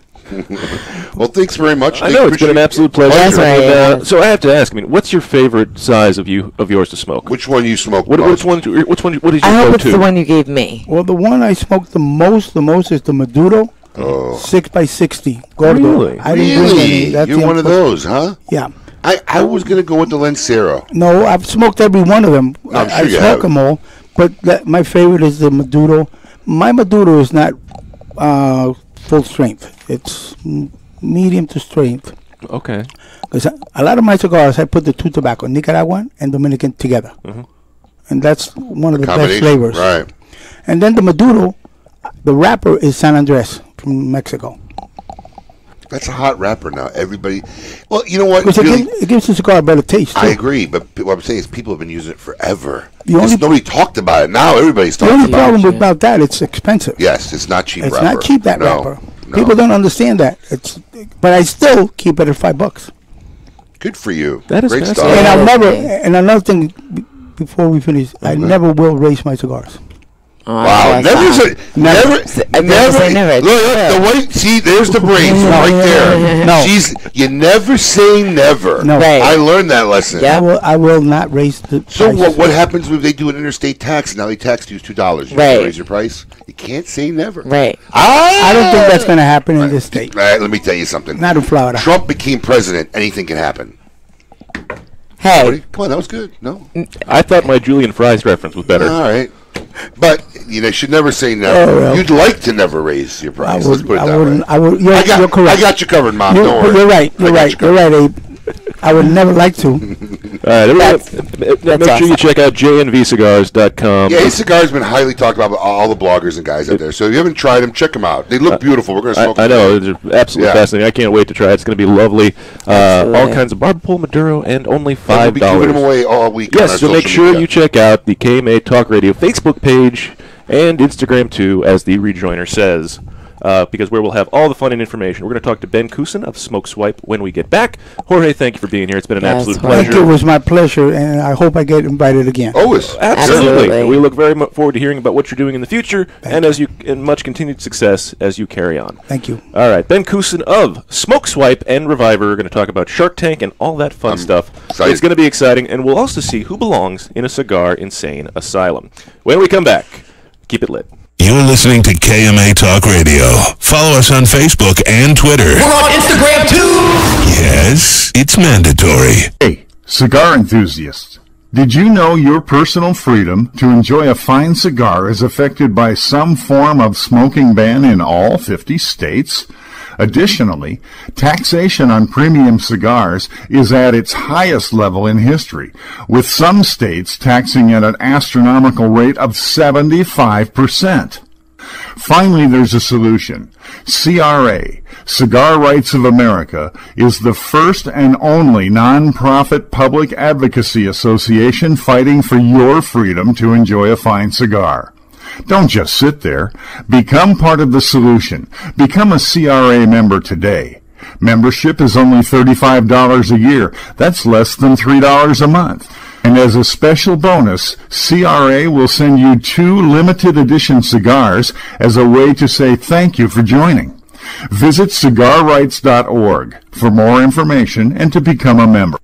Well, thanks very much. I know, it's been an absolute pleasure. That's right. So I have to ask, what's your favorite size of yours to smoke? Which one you smoke What is your go-to? I hope it's the one you gave me. Well, the one I smoked the most is the Maduro. 6x60. Gordo. Really? I didn't bring any. That's You're one of those, huh? Yeah. I was going to go with the Lancero. No, I've smoked every one of them. I'm sure I you smoke have. them all, but my favorite is the Maduro. My Maduro is not full strength. It's medium to strength. Okay. Because a lot of my cigars, I put the two tobacco, Nicaraguan and Dominican together. Mm-hmm. And that's one of the best flavors. Right. And then the Maduro, the wrapper is San Andres from Mexico. That's a hot wrapper now. Everybody. Well, you know what? Because Really, it gives the cigar a better taste. I too. agree, but what I'm saying is people have been using it forever. The only- Nobody talked about it. Now everybody's The talking only about problem it. about that, it's expensive. Yes, it's not cheap It's wrapper. not cheap, that No, wrapper. no. People don't understand that. But I still keep it at $5. Good for you. That is Great stuff. fascinating. And I'll never. And another thing, before we finish, I never will raise my cigars. Wow, never say never. Never say never. Look, the white. See, there's the brains right there. No. You never say never. No. Right. I learned that lesson. I will not raise the. So price. what happens if they do an interstate tax and now they tax you $2? You Right. raise your price. You can't say never. Right. I don't think that's going to happen in this state. Right, let me tell you something. Not in Florida. Trump became president. Anything can happen. Hey. Come on, that was good. No. I thought my Julian Fries reference was better. All right. But you should never say never. Oh, well. You'd like to never raise your price. Let's put it that way. I would. You're correct. I got you covered, Mom. Don't worry. You're right. You're right. You're right, Abe. I would never like to. All right, make sure you check out jnvcigars.com. Yeah, his cigar's been highly talked about by all the bloggers and guys out there. So if you haven't tried them, check them out. They look beautiful. We're going to smoke them. I know. They're absolutely fascinating. I can't wait to try it. It's going to be lovely. All kinds of Barbapol Maduro and only $5. We'll be giving them away all week. on our Yes, so make social sure media. you check out the KMA Talk Radio Facebook page and Instagram too, as the rejoiner says. Because where we'll have all the fun and information. We're going to talk to Ben Kusin of Smoke Swipe when we get back. Jorge, thank you for being here. It's been an absolute pleasure. Thank you. It was my pleasure, and I hope I get invited again. Always. Absolutely. We look very much forward to hearing about what you're doing in the future and much continued success as you carry on. Thank you. All right. Ben Kusin of Smoke Swipe and Reviver are going to talk about Shark Tank and all that fun stuff. Excited. It's going to be exciting, and we'll also see who belongs in a cigar insane asylum. When we come back, keep it lit. You're listening to KMA Talk Radio. Follow us on Facebook and Twitter. We're on Instagram too! Yes, it's mandatory. Hey, cigar enthusiasts. Did you know your personal freedom to enjoy a fine cigar is affected by some form of smoking ban in all 50 states? Additionally, taxation on premium cigars is at its highest level in history, with some states taxing at an astronomical rate of 75%. Finally, there's a solution. CRA, Cigar Rights of America, is the first and only non-profit public advocacy association fighting for your freedom to enjoy a fine cigar. Don't just sit there. Become part of the solution. Become a CRA member today. Membership is only $35 a year. That's less than $3 a month. And as a special bonus, CRA will send you 2 limited edition cigars as a way to say thank you for joining. Visit cigarrights.org for more information and to become a member.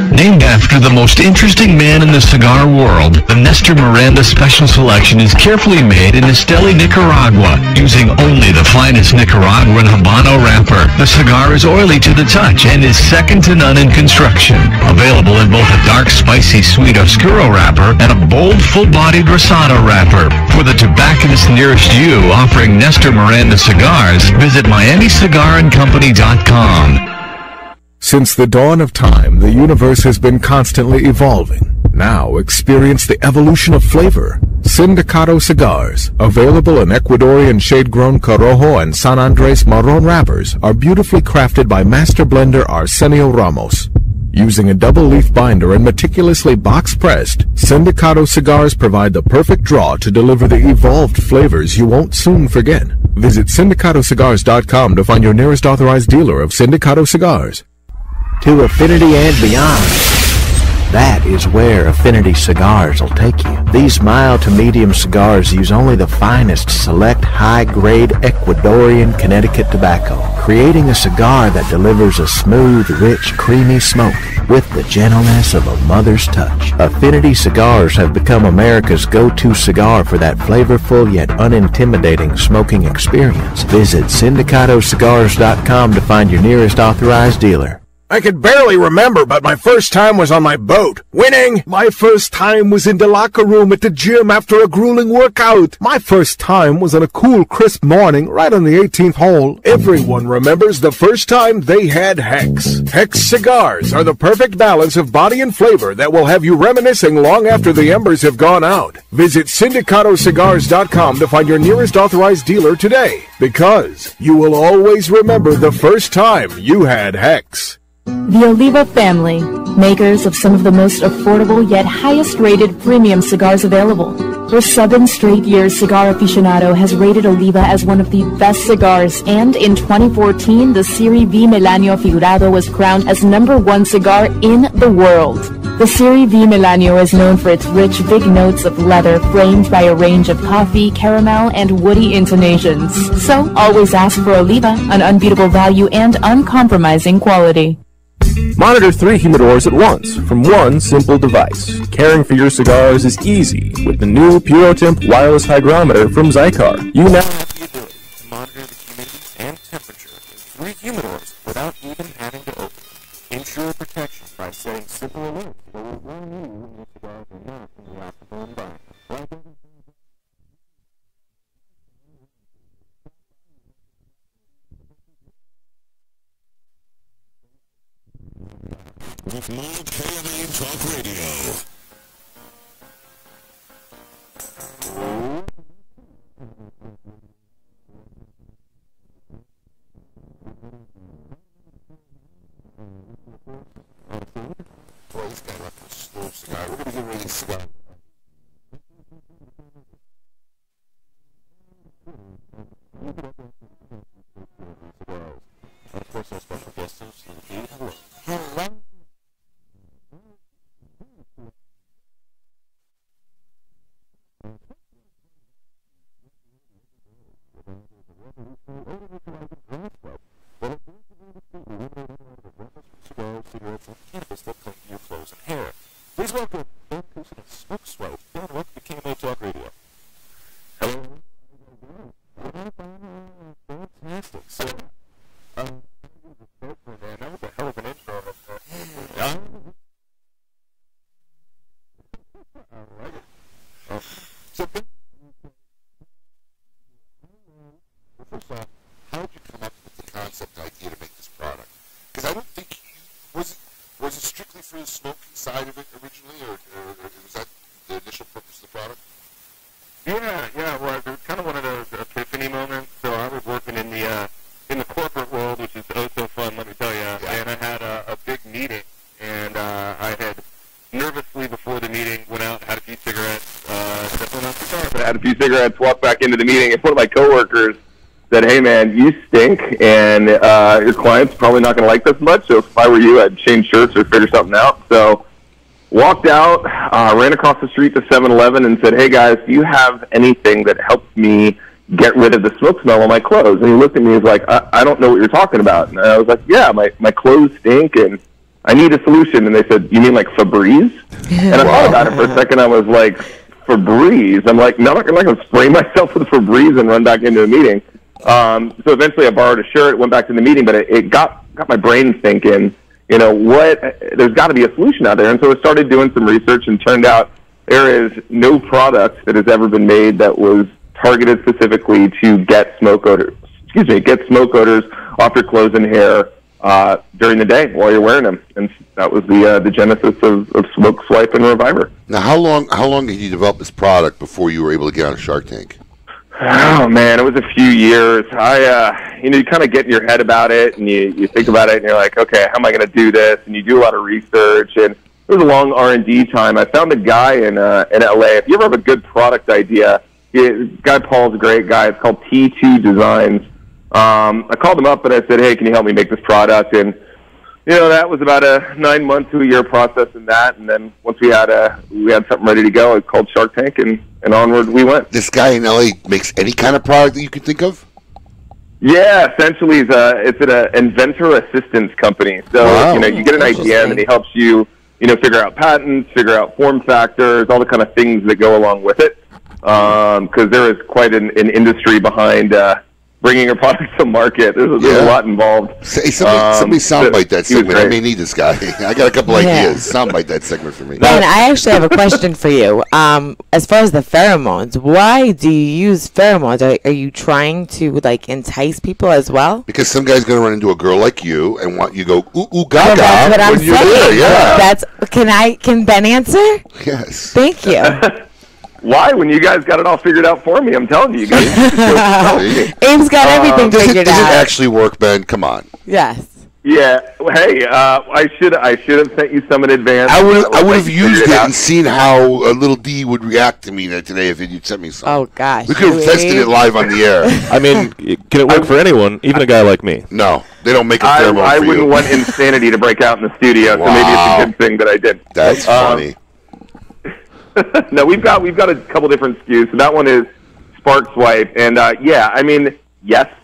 Named after the most interesting man in the cigar world, the Nestor Miranda Special Selection is carefully made in Esteli, Nicaragua, using only the finest Nicaraguan Habano wrapper. The cigar is oily to the touch and is second to none in construction. Available in both a dark, spicy, sweet Oscuro wrapper and a bold, full-bodied Rosado wrapper. For the tobacconist nearest you offering Nestor Miranda cigars, visit MiamiCigarAndCompany.com. Since the dawn of time, the universe has been constantly evolving. Now experience the evolution of flavor. Sindicato Cigars, available in Ecuadorian shade-grown Corojo and San Andres Marron wrappers, are beautifully crafted by master blender Arsenio Ramos. Using a double-leaf binder and meticulously box-pressed, Sindicato Cigars provide the perfect draw to deliver the evolved flavors you won't soon forget. Visit SindicatoCigars.com to find your nearest authorized dealer of Sindicato Cigars. To affinity and beyond. That is where Affinity Cigars will take you. These mild to medium cigars use only the finest select high-grade Ecuadorian Connecticut tobacco, creating a cigar that delivers a smooth, rich, creamy smoke with the gentleness of a mother's touch. Affinity Cigars have become America's go-to cigar for that flavorful yet unintimidating smoking experience. Visit SindicatoCigars.com to find your nearest authorized dealer. I could barely remember, but my first time was on my boat. Winning! My first time was in the locker room at the gym after a grueling workout. My first time was on a cool, crisp morning right on the 18th hole. Everyone remembers the first time they had Hex. Hex cigars are the perfect balance of body and flavor that will have you reminiscing long after the embers have gone out. Visit SindicatoCigars.com to find your nearest authorized dealer today, because you will always remember the first time you had Hex. The Oliva family, makers of some of the most affordable yet highest-rated premium cigars available. For 7 straight years, Cigar Aficionado has rated Oliva as one of the best cigars, and in 2014, the Serie V Melanio Figurado was crowned as #1 cigar in the world. The Serie V Melanio is known for its rich, big notes of leather framed by a range of coffee, caramel, and woody intonations. So, always ask for Oliva, an unbeatable value and uncompromising quality. Monitor 3 humidors at once from one simple device. Caring for your cigars is easy with the new PuroTemp wireless hygrometer from Zycar. You now have the ability to monitor the humidity and temperature in 3 humidors without even having to open it. Ensure protection by setting simple alerts that will warn you when your cigars are not in the optimal environment. With more KMA Talk Radio. Well, this guy left a slow cigar. We're going to get ready to cigar. And of course, our special guest host, hello. Hello. Cigarettes, and cannabis that cling to your clothes and hair. Please welcome Ben Kusin of Smoke Swipe. Ben, welcome to KMA Talk Radio. fantastic. So, that was a hell of an intro. I like it. So, first off, how did you come up with the concept idea to make this product? Because I don't think was it strictly for the smoking side of it originally, or was that the initial purpose of the product? Yeah. Well, it was kind of one of those epiphany moments. So I was working in the corporate world, which is oh so fun, let me tell you. And I had a big meeting, and I had nervously before the meeting went out, had a few cigarettes, definitely not cigars, but I had a few cigarettes, walked back into the meeting, and one of my coworkers said, "Hey man, you stink, and your client's probably not going to like this much. So if I were you, I'd change shirts or figure something out." So walked out, ran across the street to 7-Eleven and said, "Hey guys, do you have anything that helps me get rid of the smoke smell on my clothes?" And he looked at me and was like, I don't know what you're talking about. And I was like, "Yeah, my clothes stink and I need a solution." And they said, "You mean like Febreze?" And I thought about it for a second. I was like, Febreze? I'm like, no, I'm not going to spray myself with Febreze and run back into a meeting. So eventually I borrowed a shirt, went back to the meeting, but it got my brain thinking, there's got to be a solution out there. And so I started doing some research, and turned out there is no product that has ever been made that was targeted specifically to get smoke odors off your clothes and hair during the day while you're wearing them. And that was the genesis of Smoke Swipe and Reviver. Now, how long did you develop this product before you were able to get on Shark Tank? Oh man, it was a few years. You kind of get in your head about it, and you think about it, and you're like, okay, how am I going to do this? And you do a lot of research, and it was a long R&D time. I found a guy in LA. If you ever have a good product idea, guy Paul's a great guy. It's called T2 Designs. I called him up and I said, "Hey, can you help me make this product?" And that was about a 9-month to a year process in that. And then once we had something ready to go, I called Shark Tank, and onward we went. This guy in LA makes any kind of product that you can think of? Yeah, essentially it's an inventor assistance company. So wow. You get an idea, and then he helps you figure out patents, figure out form factors, all the kind of things that go along with it. Because there is quite an industry behind bringing a product to market. There's a lot involved. Hey, somebody soundbite that segment. I may need this guy. I got a couple ideas. Soundbite that segment for me. Ben, I actually have a question for you. As far as the pheromones, why do you use pheromones? Are you trying to entice people as well? Because some guy's going to run into a girl like you and want you to go ooh ooh gaga. Well, that's what I'm when you're saying. there. Yeah. Can Ben answer? Yes. Thank you. Why? When you guys got it all figured out for me, I'm telling you, guys. Abe's got everything figured out. Does it actually work, Ben? Come on. Yes. Yeah. Hey, I should have sent you some in advance. I would have used it and seen how little D would react to me today if you'd sent me some. Oh gosh. We could have tested it live on the air. I mean, can it work for anyone, even a guy like me? No, they don't make a pheromone I for wouldn't you. want insanity to break out in the studio, so maybe it's a good thing that I did. That's funny. No, we've got a couple different SKUs. So that one is Spark Swipe, and yes,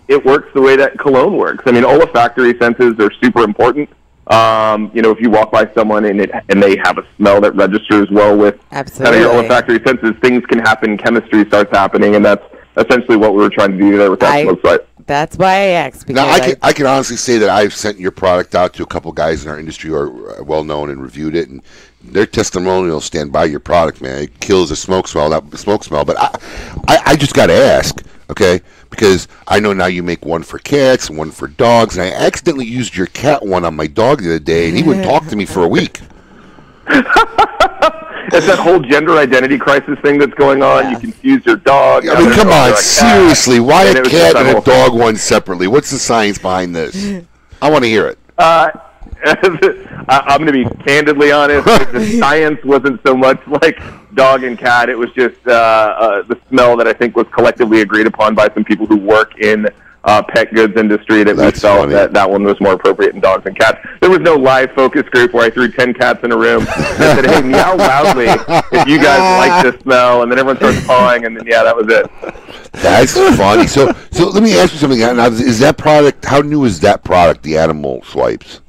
it works the way that cologne works. I mean, olfactory senses are super important. If you walk by someone and they have a smell that registers well with kind of your olfactory senses, things can happen. Chemistry starts happening, and that's essentially what we were trying to do there with that Smoke Swipe. That's why I asked. Now, I can honestly say that I've sent your product out to a couple guys in our industry who are well known and reviewed it, and their testimonials stand by your product, man. It kills the smoke smell. But I just got to ask, okay, because I know now you make one for cats and one for dogs, and I accidentally used your cat one on my dog the other day, and he wouldn't talk to me for a week. It's that whole gender identity crisis thing that's going on. Yeah. You confuse your dog. I mean, come on, seriously. Why a cat and a dog one separately? What's the science behind this? I want to hear it. I'm going to be candidly honest. The science wasn't so much like dog and cat. It was just the smell that I think was collectively agreed upon by some people who work in pet goods industry that we felt that one was more appropriate in dogs and cats. There was no live focus group where I threw 10 cats in a room and said, "Hey, meow loudly if you guys like this smell," and then everyone starts pawing, and then that was it. That's funny. So let me ask you something. Now, is that product? How new is that product? The animal swipes.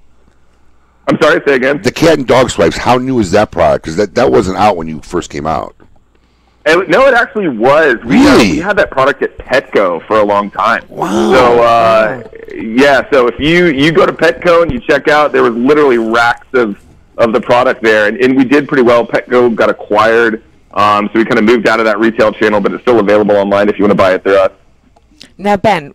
I'm sorry, say again? The cat and dog swipes, how new is that product? Because that wasn't out when you first came out. No, it actually was. We had that product at Petco for a long time. Wow. So, so if you go to Petco and you check out, there was literally racks of the product there. And we did pretty well. Petco got acquired, so we kind of moved out of that retail channel, but it's still available online if you want to buy it through us. Now, Ben,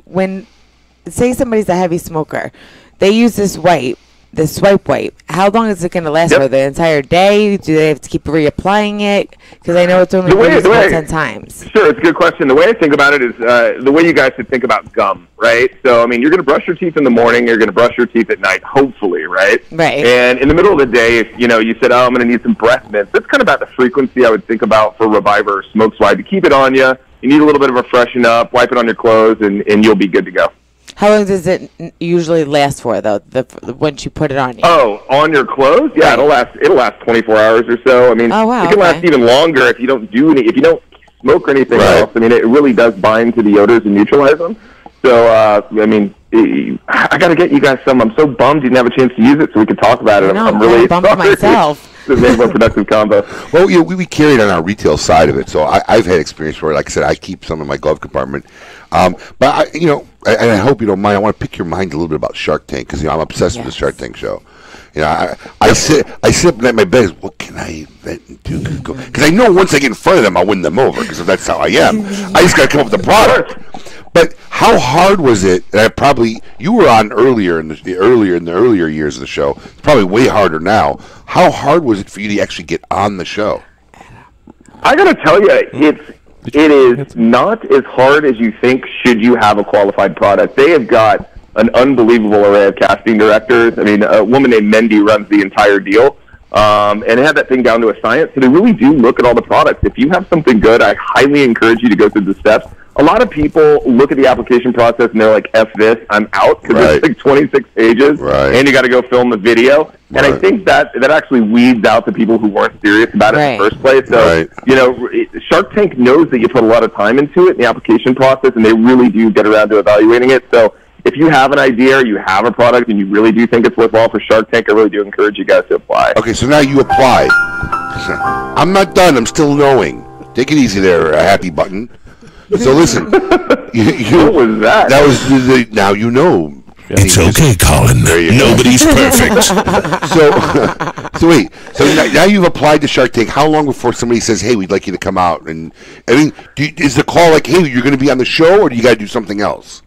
say somebody's a heavy smoker, they use this swipe wipe. How long is it going to last for? The entire day? Do they have to keep reapplying it? Because I know it's only usable 10 times. Sure, it's a good question. The way I think about it is the way you guys should think about gum, right? So, I mean, you're going to brush your teeth in the morning, you're going to brush your teeth at night, hopefully, right? Right. And in the middle of the day, if you said, I'm going to need some breath mints, that's kind of about the frequency I would think about for Reviver or Smoke Swipe. You keep it on you, you need a little bit of a freshen up, wipe it on your clothes, and you'll be good to go. How long does it usually last for, though? Once you put it on you? Oh, on your clothes? Yeah, right. It'll last 24 hours or so. I mean, it can last even longer if you don't smoke or anything else. I mean, it really does bind to the odors and neutralize them. So, I mean, I got to get you guys some. I'm so bummed you didn't have a chance to use it so we could talk about it. I'm really bummed myself. To make more productive combo. Well, we carry it on our retail side of it, so I've had experience where, like I said, I keep some in my glove compartment. But I hope you don't mind. I want to pick your mind a little bit about Shark Tank because I'm obsessed with the Shark Tank show. I sit up at my bed. What can I invent and do? Because I know once I get in front of them, I'll win them over. Because that's how I am. I just got to come up with the product. But how hard was it? You were on earlier in the earlier years of the show. It's probably way harder now. How hard was it for you to actually get on the show? I got to tell you, it is not as hard as you think. Should you have a qualified product? They have got an unbelievable array of casting directors. I mean, a woman named Mendy runs the entire deal, and they have that thing down to a science. So they really do look at all the products. If you have something good, I highly encourage you to go through the steps. A lot of people look at the application process and they're like, F this, I'm out, because it's like 26 pages, and you got to go film the video. And I think that actually weeds out the people who weren't serious about it in the first place. So, Shark Tank knows that you put a lot of time into it in the application process, and they really do get around to evaluating it. So if you have an idea or you have a product and you really do think it's worthwhile for Shark Tank, I really do encourage you guys to apply. Okay, so now you apply. I'm not done. I'm still knowing. Take it easy there, Happy Button. So listen, what was that? That was now you know. It's okay, Colin. Nobody's perfect. So wait. So now you've applied to Shark Tank. How long before somebody says, "Hey, we'd like you to come out"? And I mean, is the call like, "Hey, you're going to be on the show," or do you got to do something else?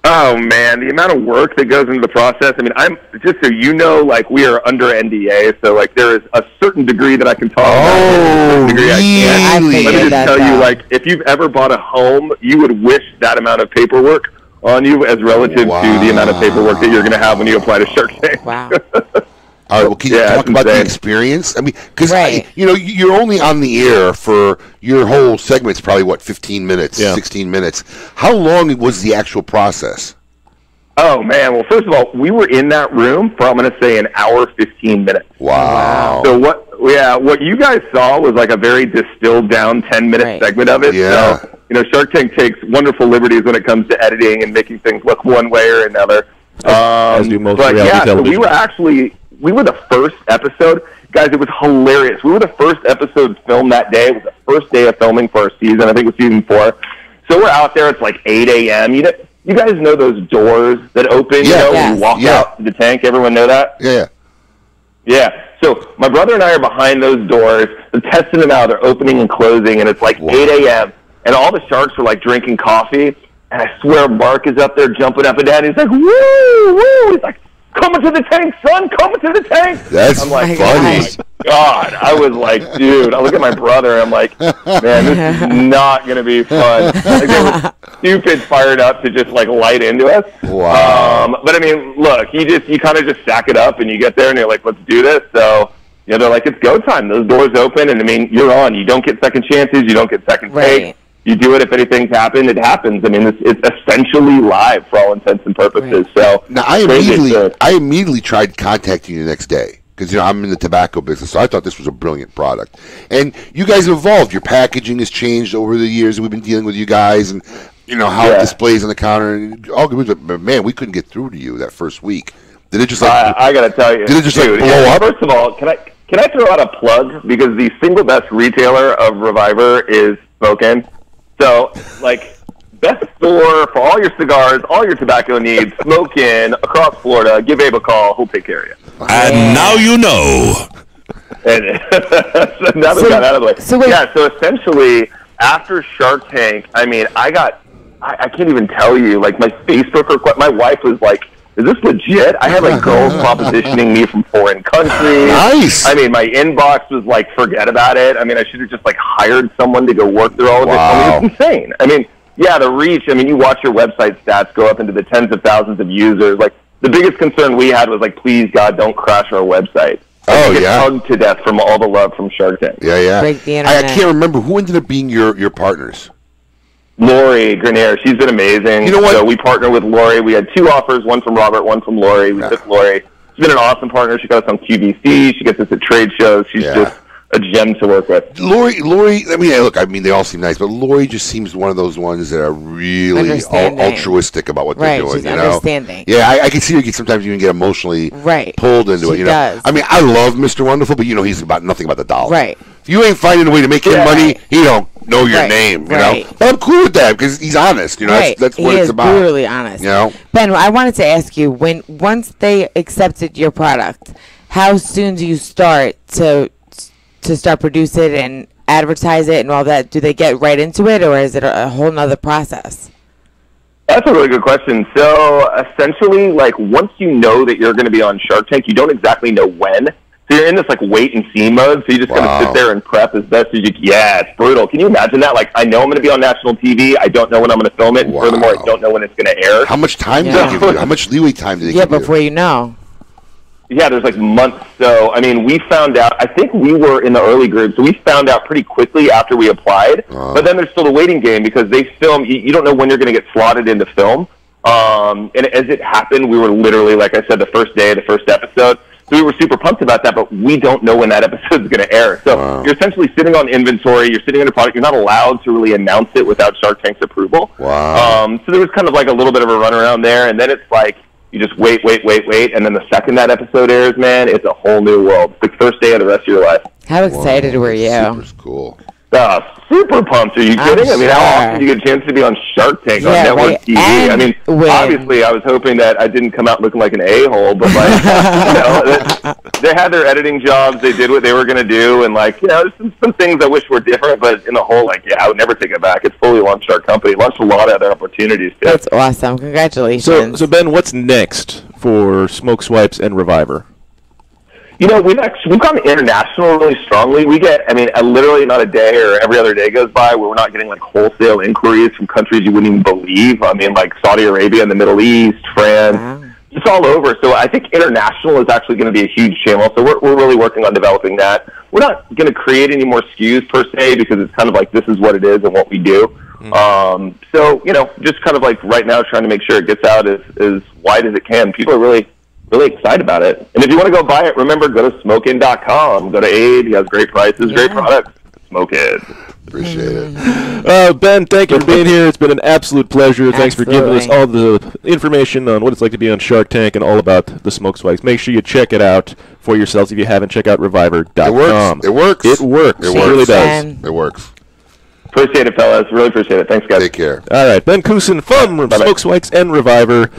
Oh man, the amount of work that goes into the process. I mean, I'm just so you know, like we are under NDA, so like there is a certain degree that I can talk about. Oh, degree really? I can't. Let me just tell you, like if you've ever bought a home, you would wish that amount of paperwork on you as relative to the amount of paperwork that you're going to have when you apply to Shark Tank. Wow. All right, well, can you talk about the experience? I mean, because you're only on the air for your whole segment's probably 15 minutes, 16 minutes. How long was the actual process? Oh man, well, first of all, we were in that room for I'm going to say an hour 15 minutes. Wow. So what you guys saw was like a very distilled down 10-minute segment of it. Yeah. So Shark Tank takes wonderful liberties when it comes to editing and making things look one way or another. As do most reality television. So we were the first episode. Guys, it was hilarious. We were the first episode filmed that day. It was the first day of filming for our season. I think it was season 4. So we're out there. It's like 8 a.m. You guys know those doors that open, when you walk out to the tank? Everyone know that? Yeah. Yeah. So my brother and I are behind those doors. They're testing them out. They're opening and closing, and it's like 8 a.m. And all the sharks are like drinking coffee. And I swear Mark is up there jumping up and down. He's like, woo, woo. He's like, coming to the tank, son, coming to the tank. That's I'm like, funny. Oh my God. I was like, dude, I look at my brother, I'm like, man, this is not going to be fun. Like, they were stupid fired up to just like light into us. Wow. But I mean, look, you kind of just stack it up and you get there and you're like, let's do this. So, they're like, it's go time. Those doors open and I mean, you're on. You don't get second chances. You don't get second takes. You do it if anything's happened, it happens. I mean, it's essentially live for all intents and purposes. So now I immediately tried contacting you the next day because I'm in the tobacco business, so I thought this was a brilliant product. And you guys evolved. Your packaging has changed over the years. We've been dealing with you guys, and how it displays on the counter. And all good, but man, we couldn't get through to you that first week. Did it just I got to tell you, did it just blow up? First of all, can can I throw out a plug? Because the single best retailer of Reviver is Smokin'. So, like, best store for all your cigars, all your tobacco needs, Smokin' across Florida. Give Abe a call. He'll take care of you. And now you know. And so now that we got out of the way. So essentially, after Shark Tank, I mean, I can't even tell you, like, my Facebook request, my wife was like, is this legit? I had, like, girls propositioning me from foreign countries. Nice. I mean, my inbox was like, forget about it. I mean, I should have just, like, hired someone to go work through all of it. I mean, it's insane. I mean, yeah, the reach, I mean, you watch your website stats go up into the tens of thousands of users. Like, the biggest concern we had was, like, please, God, don't crash our website. Oh, get yeah. hugged to death from all the love from Shark Tank. Yeah, yeah. Break the I internet. can't remember who ended up being your partners. Lori Grenier, she's been amazing. You know what? So we partnered with Lori. We had 2 offers, one from Robert, one from Lori. We took Lori. She's been an awesome partner. She got us on QVC. She gets us at trade shows. She's just a gem to work with. Lori, I mean, look, I mean, they all seem nice, but Lori just seems one of those ones that are really altruistic about what they're doing. She's you know? understanding. Yeah, I can see her sometimes you can get emotionally pulled into it. You know, does. I mean, I love Mr. Wonderful, but you know, he's about nothing about the dollar. Right. If you ain't finding a way to make him money, he don't know your name. You know, but I'm cool with that because he's honest. You know, that's what it's about. He is brutally honest. You know, Ben, I wanted to ask you, once they accepted your product, how soon do you start to start produce it and advertise it and all that? Do they get right into it, or is it a whole nother process? That's a really good question. So essentially, like, once you know that you're going to be on Shark Tank, you don't exactly know when. So you're in this, like, wait and see mode. So you just got to sit there and prep as best as you can. Yeah, it's brutal. Can you imagine that? Like, I know I'm going to be on national TV. I don't know when I'm going to film it. And furthermore, I don't know when it's going to air. how much time do they give you? How much leeway time do they give you? before you know. Yeah, there's like months. So, I mean, we found out, I think we were in the early group, so we found out pretty quickly after we applied. But then there's still the waiting game because they film, you don't know when you're going to get slotted into film. And as it happened, we were literally, like I said, the first day of the first episode. So we were super pumped about that, but we don't know when that episode is going to air. So you're essentially sitting on inventory, you're sitting on a product, you're not allowed to really announce it without Shark Tank's approval. So there was kind of like a little bit of a runaround there, and then it's like, you just wait, and then the second that episode airs, man, it's a whole new world. It's the first day of the rest of your life. How excited were you? Super cool. Super pumped. Are you kidding? I mean, how often do you get a chance to be on Shark Tank on network TV? And I mean, obviously, I was hoping that I didn't come out looking like an a-hole, but, like, you know, they had their editing jobs. They did what they were going to do, and, like, you know, there's some things I wish were different, but in the whole, like, yeah, I would never take it back. It's fully launched our company. Launched a lot of other opportunities, too. That's awesome. Congratulations. So Ben, what's next for Smoke Swipes and Reviver? You know, we've gone international really strongly. We get, I mean, literally not a day or every other day goes by where we're not getting, like, wholesale inquiries from countries you wouldn't even believe. I mean, like Saudi Arabia and the Middle East, France, it's all over. So I think international is actually going to be a huge channel. So we're really working on developing that. We're not going to create any more SKUs per se because it's kind of like this is what it is and what we do. So, you know, just kind of like right now trying to make sure it gets out as wide as it can. People are really excited about it. And if you want to go buy it, remember, go to smokin.com. Go to Abe. He has great prices, great products. Smoke it. Appreciate it. Ben, thank you for being here. It's been an absolute pleasure. Thanks for giving us all the information on what it's like to be on Shark Tank and all about the Smoke Swipes. Make sure you check it out for yourselves. If you haven't, check out reviver.com. It works. It really does. It works. Appreciate it, fellas. Really appreciate it. Thanks, guys. Take care. All right. Ben Kusin from Smoke Swipes and Reviver.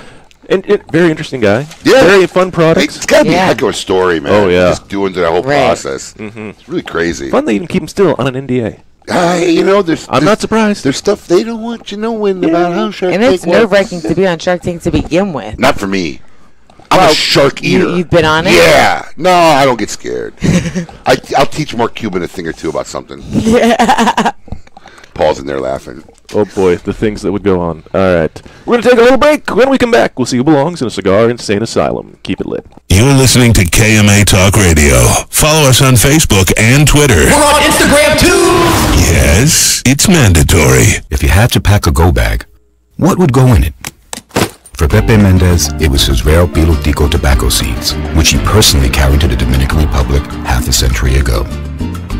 And very interesting guy. Yeah. Very fun products. It's got to be a heck of a story, man. Oh, yeah. Just doing the whole process. It's really crazy. Fun they even keep him still on an NDA. You know, I'm not surprised. There's stuff they don't want you knowing about how Shark Tank And it's works. nerve-wracking to be on Shark Tank to begin with. Not for me. I'm a shark eater. You've been on it? Yeah. No, I don't get scared. I'll teach Mark Cuban a thing or two about something. Paul's in there laughing. Oh, boy, the things that would go on. All right. We're going to take a little break. When we come back, we'll see who belongs in a cigar insane asylum. Keep it lit. You're listening to KMA Talk Radio. Follow us on Facebook and Twitter. We're on Instagram, too! Yes, it's mandatory. If you had to pack a go bag, what would go in it? For Pepe Mendez, it was his rare Pilotico tobacco seeds, which he personally carried to the Dominican Republic half a century ago.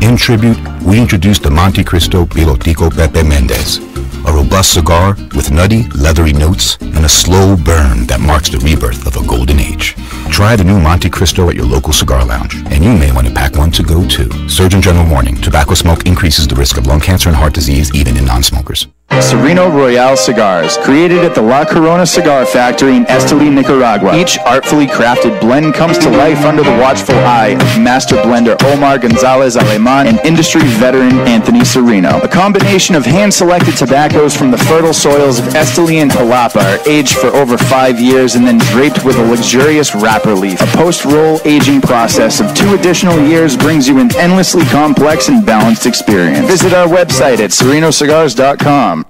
In tribute, we introduced the Monte Cristo Pilotico Pepe Mendez, a robust cigar with nutty, leathery notes and a slow burn that marks the rebirth of a golden age. Try the new Monte Cristo at your local cigar lounge, and you may want to pack one to go too. Surgeon General warning, tobacco smoke increases the risk of lung cancer and heart disease even in non-smokers. Sereno Royale Cigars, created at the La Corona Cigar Factory in Esteli, Nicaragua. Each artfully crafted blend comes to life under the watchful eye of master blender Omar Gonzalez Aleman and industry veteran Anthony Sereno. A combination of hand-selected tobaccos from the fertile soils of Esteli and Jalapa are aged for over 5 years and then draped with a luxurious wrapper leaf. A post-roll aging process of 2 additional years brings you an endlessly complex and balanced experience. Visit our website at serenocigars.com.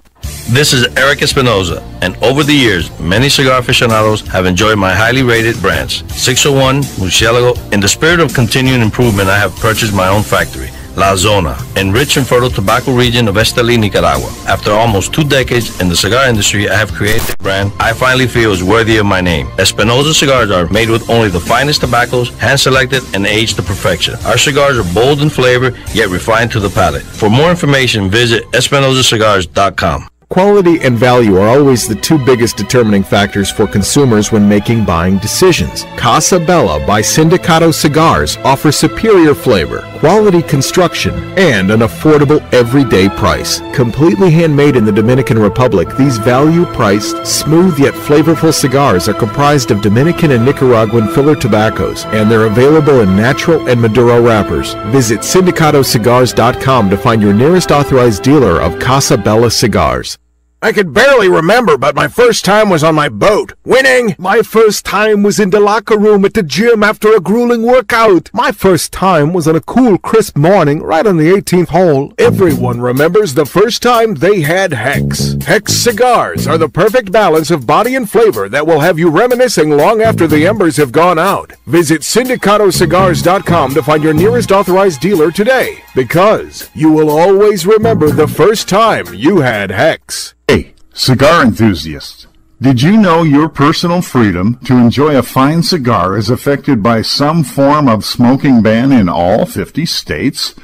This is Eric Espinoza, and over the years, many cigar aficionados have enjoyed my highly rated brands, 601, Murcielago. In the spirit of continuing improvement, I have purchased my own factory, La Zona, in rich and fertile tobacco region of Esteli, Nicaragua. After almost 2 decades in the cigar industry, I have created a brand I finally feel is worthy of my name. Espinoza cigars are made with only the finest tobaccos, hand-selected and aged to perfection. Our cigars are bold in flavor, yet refined to the palate. For more information, visit EspinozaCigars.com. Quality and value are always the 2 biggest determining factors for consumers when making buying decisions. Casa Bella by Sindicato Cigars offers superior flavor, quality construction, and an affordable everyday price. Completely handmade in the Dominican Republic, these value-priced, smooth yet flavorful cigars are comprised of Dominican and Nicaraguan filler tobaccos, and they're available in natural and Maduro wrappers. Visit SindicatoCigars.com to find your nearest authorized dealer of Casa Bella cigars. I could barely remember, but my first time was on my boat. Winning! My first time was in the locker room at the gym after a grueling workout. My first time was on a cool, crisp morning right on the 18th hole. Everyone remembers the first time they had Hex. Hex cigars are the perfect balance of body and flavor that will have you reminiscing long after the embers have gone out. Visit SindicatoCigars.com to find your nearest authorized dealer today, because you will always remember the first time you had Hex. Hey, cigar enthusiasts. Did you know your personal freedom to enjoy a fine cigar is affected by some form of smoking ban in all 50 states?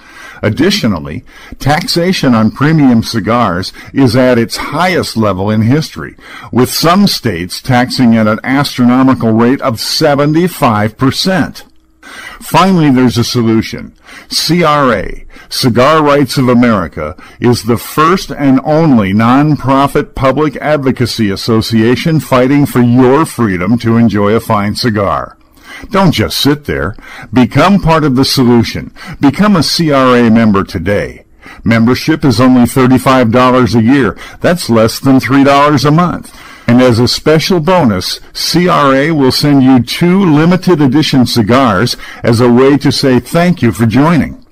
Additionally, taxation on premium cigars is at its highest level in history, with some states taxing at an astronomical rate of 75%. Finally, there's a solution. CRA, Cigar Rights of America, is the first and only non-profit public advocacy association fighting for your freedom to enjoy a fine cigar. Don't just sit there. Become part of the solution. Become a CRA member today. Membership is only $35 a year. That's less than $3 a month. And as a special bonus, CRA will send you 2 limited edition cigars as a way to say thank you for joining.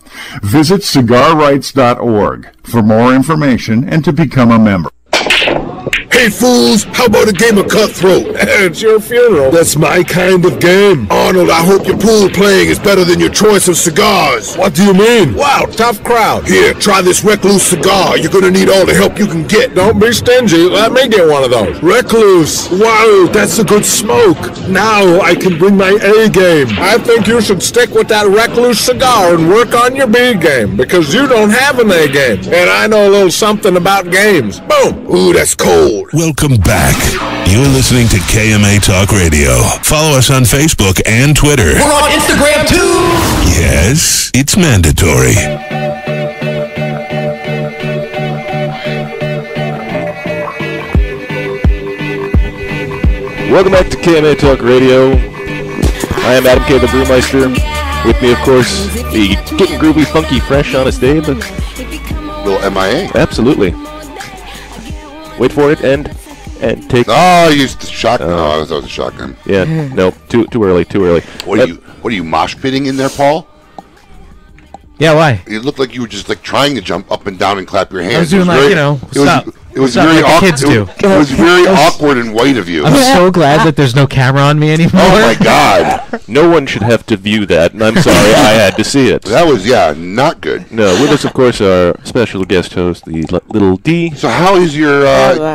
Visit cigarrights.org for more information and to become a member. Hey fools, how about a game of Cutthroat? It's your funeral. That's my kind of game. Arnold, I hope your pool playing is better than your choice of cigars. What do you mean? Wow, tough crowd. Here, try this Recluse cigar. You're gonna need all the help you can get. Don't be stingy. Let me get one of those. Recluse. Wow, that's a good smoke. Now I can bring my A game. I think you should stick with that Recluse cigar and work on your B game, because you don't have an A game. And I know a little something about games. Boom. Ooh, that's cold. Welcome back. You're listening to KMA Talk Radio. Follow us on Facebook and Twitter. We're on Instagram too. Yes, it's mandatory. Welcome back to KMA Talk Radio. I am Adam K. the Brewmeister. With me, of course, the getting groovy, funky, fresh, honest Dave. Little MIA. Absolutely. Wait for it and take. Oh, you used the shotgun. I thought it was a shotgun. Yeah, no, too early. What are you mosh pitting in there, Paul? Yeah, why? It looked like you were just like trying to jump up and down and clap your hands. I was doing It was very awkward. It was very awkward and white of you. I'm so glad that there's no camera on me anymore. Oh my God! No one should have to view that, and I'm sorry I had to see it. That was not good. No, with us, of course, our special guest host, the little D. So, how is your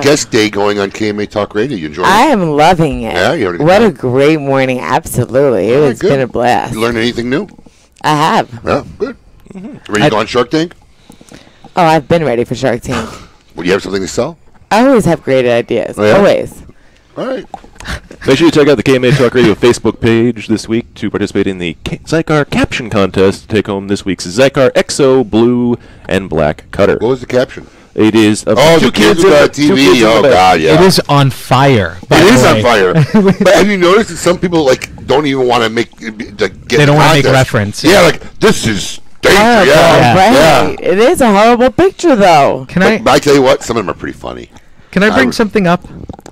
guest day going on KMA Talk Radio? You enjoying it? I am loving it. Yeah, what a great morning! Absolutely, it's been a blast. You learned anything new? I have. Yeah, good. Ready to go on Shark Tank? Oh, I've been ready for Shark Tank. Would you have something to sell? I always have great ideas. Oh, yeah? Always. All right. Make sure you check out the KMA Talk Radio Facebook page this week to participate in the Zycar Caption Contest to take home this week's Zycar XO Blue and Black Cutter. What was the caption? It is the kids on TV. Oh God, yeah. It is on fire. It is on fire. But have you noticed that some people don't even want to make get? They don't want to make reference. Yeah, like this is danger. Right. It is a horrible picture, though. Can I? But I tell you what, some of them are pretty funny. Can I bring something up?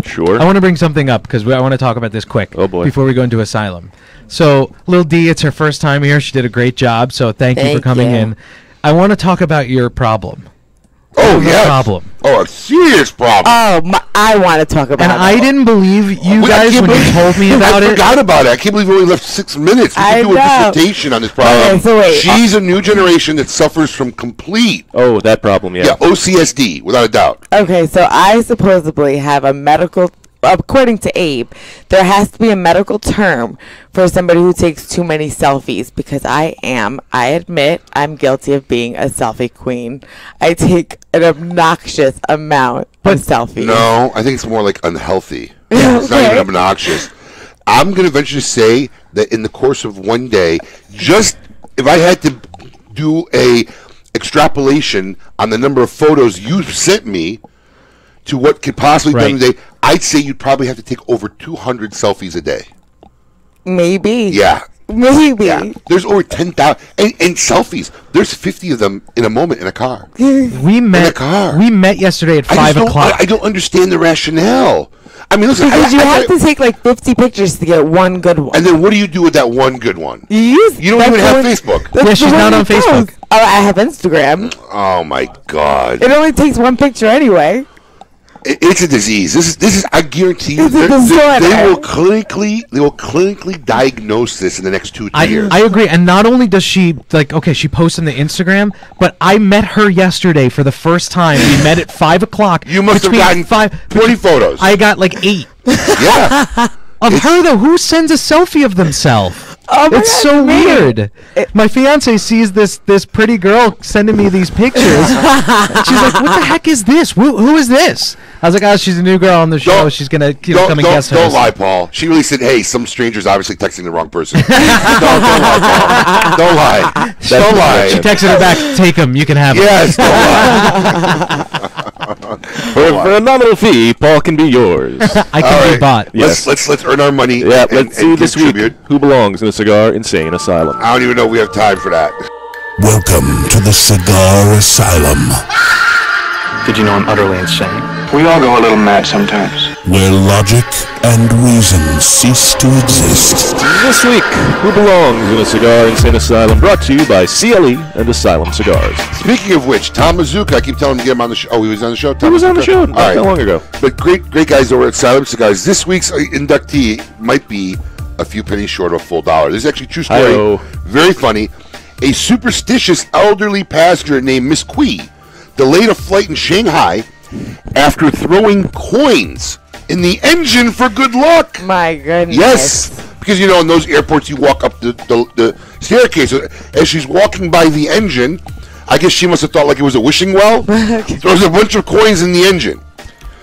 Sure. I want to bring something up because I want to talk about this quick. Oh boy. Before we go into Asylum. So, Lil D, it's her first time here. She did a great job. So thank you for coming in. I want to talk about your problem. Oh yeah. Problem. Oh, a serious problem. Oh, I want to talk about it. And I didn't believe you guys when you told me about I it. forgot about it. I can't believe we only left 6 minutes. We could do a dissertation on this problem. Okay, so wait. She's a new generation that suffers from complete. Oh, that problem, yeah. Yeah, OCSD, without a doubt. Okay, so I supposedly have a medical. According to Abe, there has to be a medical term for somebody who takes too many selfies because I admit, I'm guilty of being a selfie queen. I take an obnoxious amount of selfies. No, I think it's more like unhealthy. It's not even obnoxious. I'm going to venture to say that in the course of one day, just if I had to do a extrapolation on the number of photos you sent me to what could possibly be done today, I'd say you'd probably have to take over 200 selfies a day. Maybe. Yeah. Maybe. Yeah. There's over 10,000. And selfies. There's 50 of them in a moment in a car. We met. In a car. We met yesterday at 5 o'clock. I don't understand the rationale. I mean, listen. Because you have to take like 50 pictures to get one good one. And then what do you do with that one good one? You don't even have Facebook. Yeah, she's not on Facebook. Oh, I have Instagram. Oh my God. It only takes one picture anyway. It's a disease. This is. I guarantee you, It's a they disorder. will clinically diagnose this in the next 2-3 years. I agree. And not only does she she posts on the Instagram, but I met her yesterday for the first time. We met at 5 o'clock. You must have gotten 20 photos. I got like 8. Yeah. Of her though, who sends a selfie of themselves? Oh my It's God, so me. weird. My fiance sees this pretty girl sending me these pictures. She's like, "What the heck is this? Who is this?" I was like, "Oh, she's a new girl on the show. She's gonna come and guest Don't host." lie, Paul. She really said, "Hey, some stranger's obviously texting the wrong person." don't lie, Paul. Don't lie. Don't lie. She texted her back, "Take him. You can have him." Yes. Don't lie. For a nominal fee, Paul can be yours. I can be bought. Yes. Let's earn our money. Yeah, and let's see this week contribute. who belongs in a Cigar Insane Asylum. I don't even know if we have time for that. Welcome to the Cigar Asylum, Did you know I'm utterly insane? We all go a little mad sometimes. where logic and reason cease to exist. This week, who belongs in a Cigar Insane Asylum, brought to you by CLE and Asylum Cigars. Speaking of which, Tom Mazuka, I keep telling him to get him on the show. Oh, he was on the show? He was on the show not that long ago. But great guys over at Asylum Cigars. This week's inductee might be a few pennies short of a full dollar. This is actually a true story. Hi-yo. Very funny. A superstitious elderly passenger named Miss Kui delayed a flight in Shanghai after throwing coins in the engine for good luck. My goodness. Yes, because in those airports you walk up the staircase. As she's walking by the engine, I guess she must have thought like it was a wishing well. Throws a bunch of coins in the engine.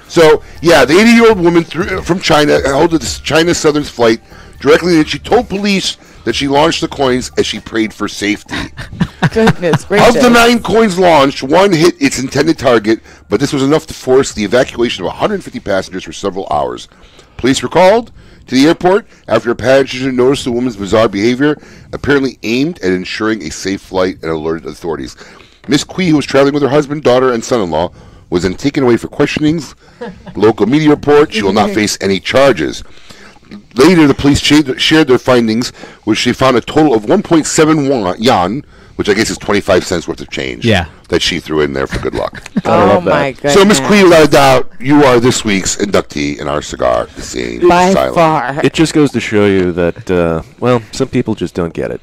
So yeah, the 80-year-old woman from China held this China Southern flight directly, and she told police that she launched the coins as she prayed for safety. Goodness gracious. Of the 9 coins launched, 1 hit its intended target, but this was enough to force the evacuation of 150 passengers for several hours. Police were called to the airport after a passenger noticed the woman's bizarre behavior, apparently aimed at ensuring a safe flight, and alerted authorities. Miss Kui, who was traveling with her husband, daughter, and son-in-law, was then taken away for questionings. Local media report, she will not face any charges. Later, the police shared their findings, which they found a total of 1.7 yuan, which I guess is 25 cents worth of change. Yeah. That she threw in there for good luck. Oh my goodness. So, Miss Kui, without a doubt, you are this week's inductee in our Cigar Insane By Asylum. far. It just goes to show you that, some people just don't get it.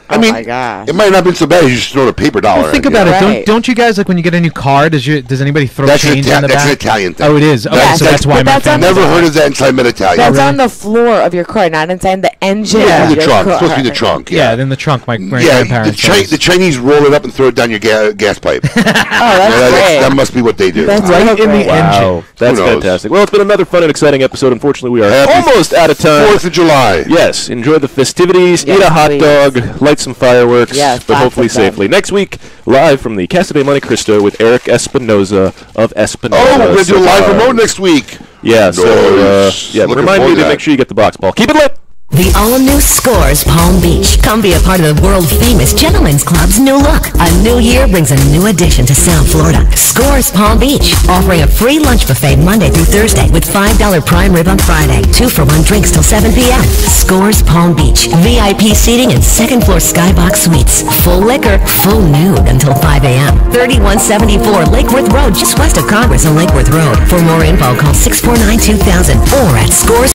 I mean, my gosh. it might not have been so bad. You just throw a paper dollar. Well, think in, about you know? it. Don't you guys, like, when you get a new car, does anybody throw That's change in the that's back? an Italian thing. Oh, it is. Okay, Yes, so that's why but my that's on family. Never heard of that until I met Italian. That's on the floor of your car, not inside the engine of the your trunk. car. It's supposed to be the trunk. Yeah, then the trunk. My Yeah, grandparents. the Chinese roll it up and throw it down your gas pipe. Oh, that's great. That must be what they do. That's right in the engine. Wow, that's Who knows? fantastic. Well, it's been another fun and exciting episode. Unfortunately, we are almost out of time. 4th of July. Yes, enjoy the festivities, Yes, eat a hot please. dog, light some fireworks, Yes, but lots hopefully of them. safely. Next week, live from the Casa de Monte Cristo with Eric Espinoza of Espinoza. Oh, we're going to do a live Cigars. remote next week. Yeah, so Nice. Looking remind forward me to to that. make sure you get the box ball. Keep it lit. The all-new Scores Palm Beach. Come be a part of the world-famous Gentlemen's Club's new look. A new year brings a new addition to South Florida. Scores Palm Beach, offering a free lunch buffet Monday through Thursday with $5 prime rib on Friday. 2-for-1 drinks till 7 p.m. Scores Palm Beach. VIP seating and second-floor skybox suites. Full liquor, full nude until 5 a.m. 3174 Lake Worth Road, just west of Congress on Lake Worth Road. For more info, call 649-2000 or at Scores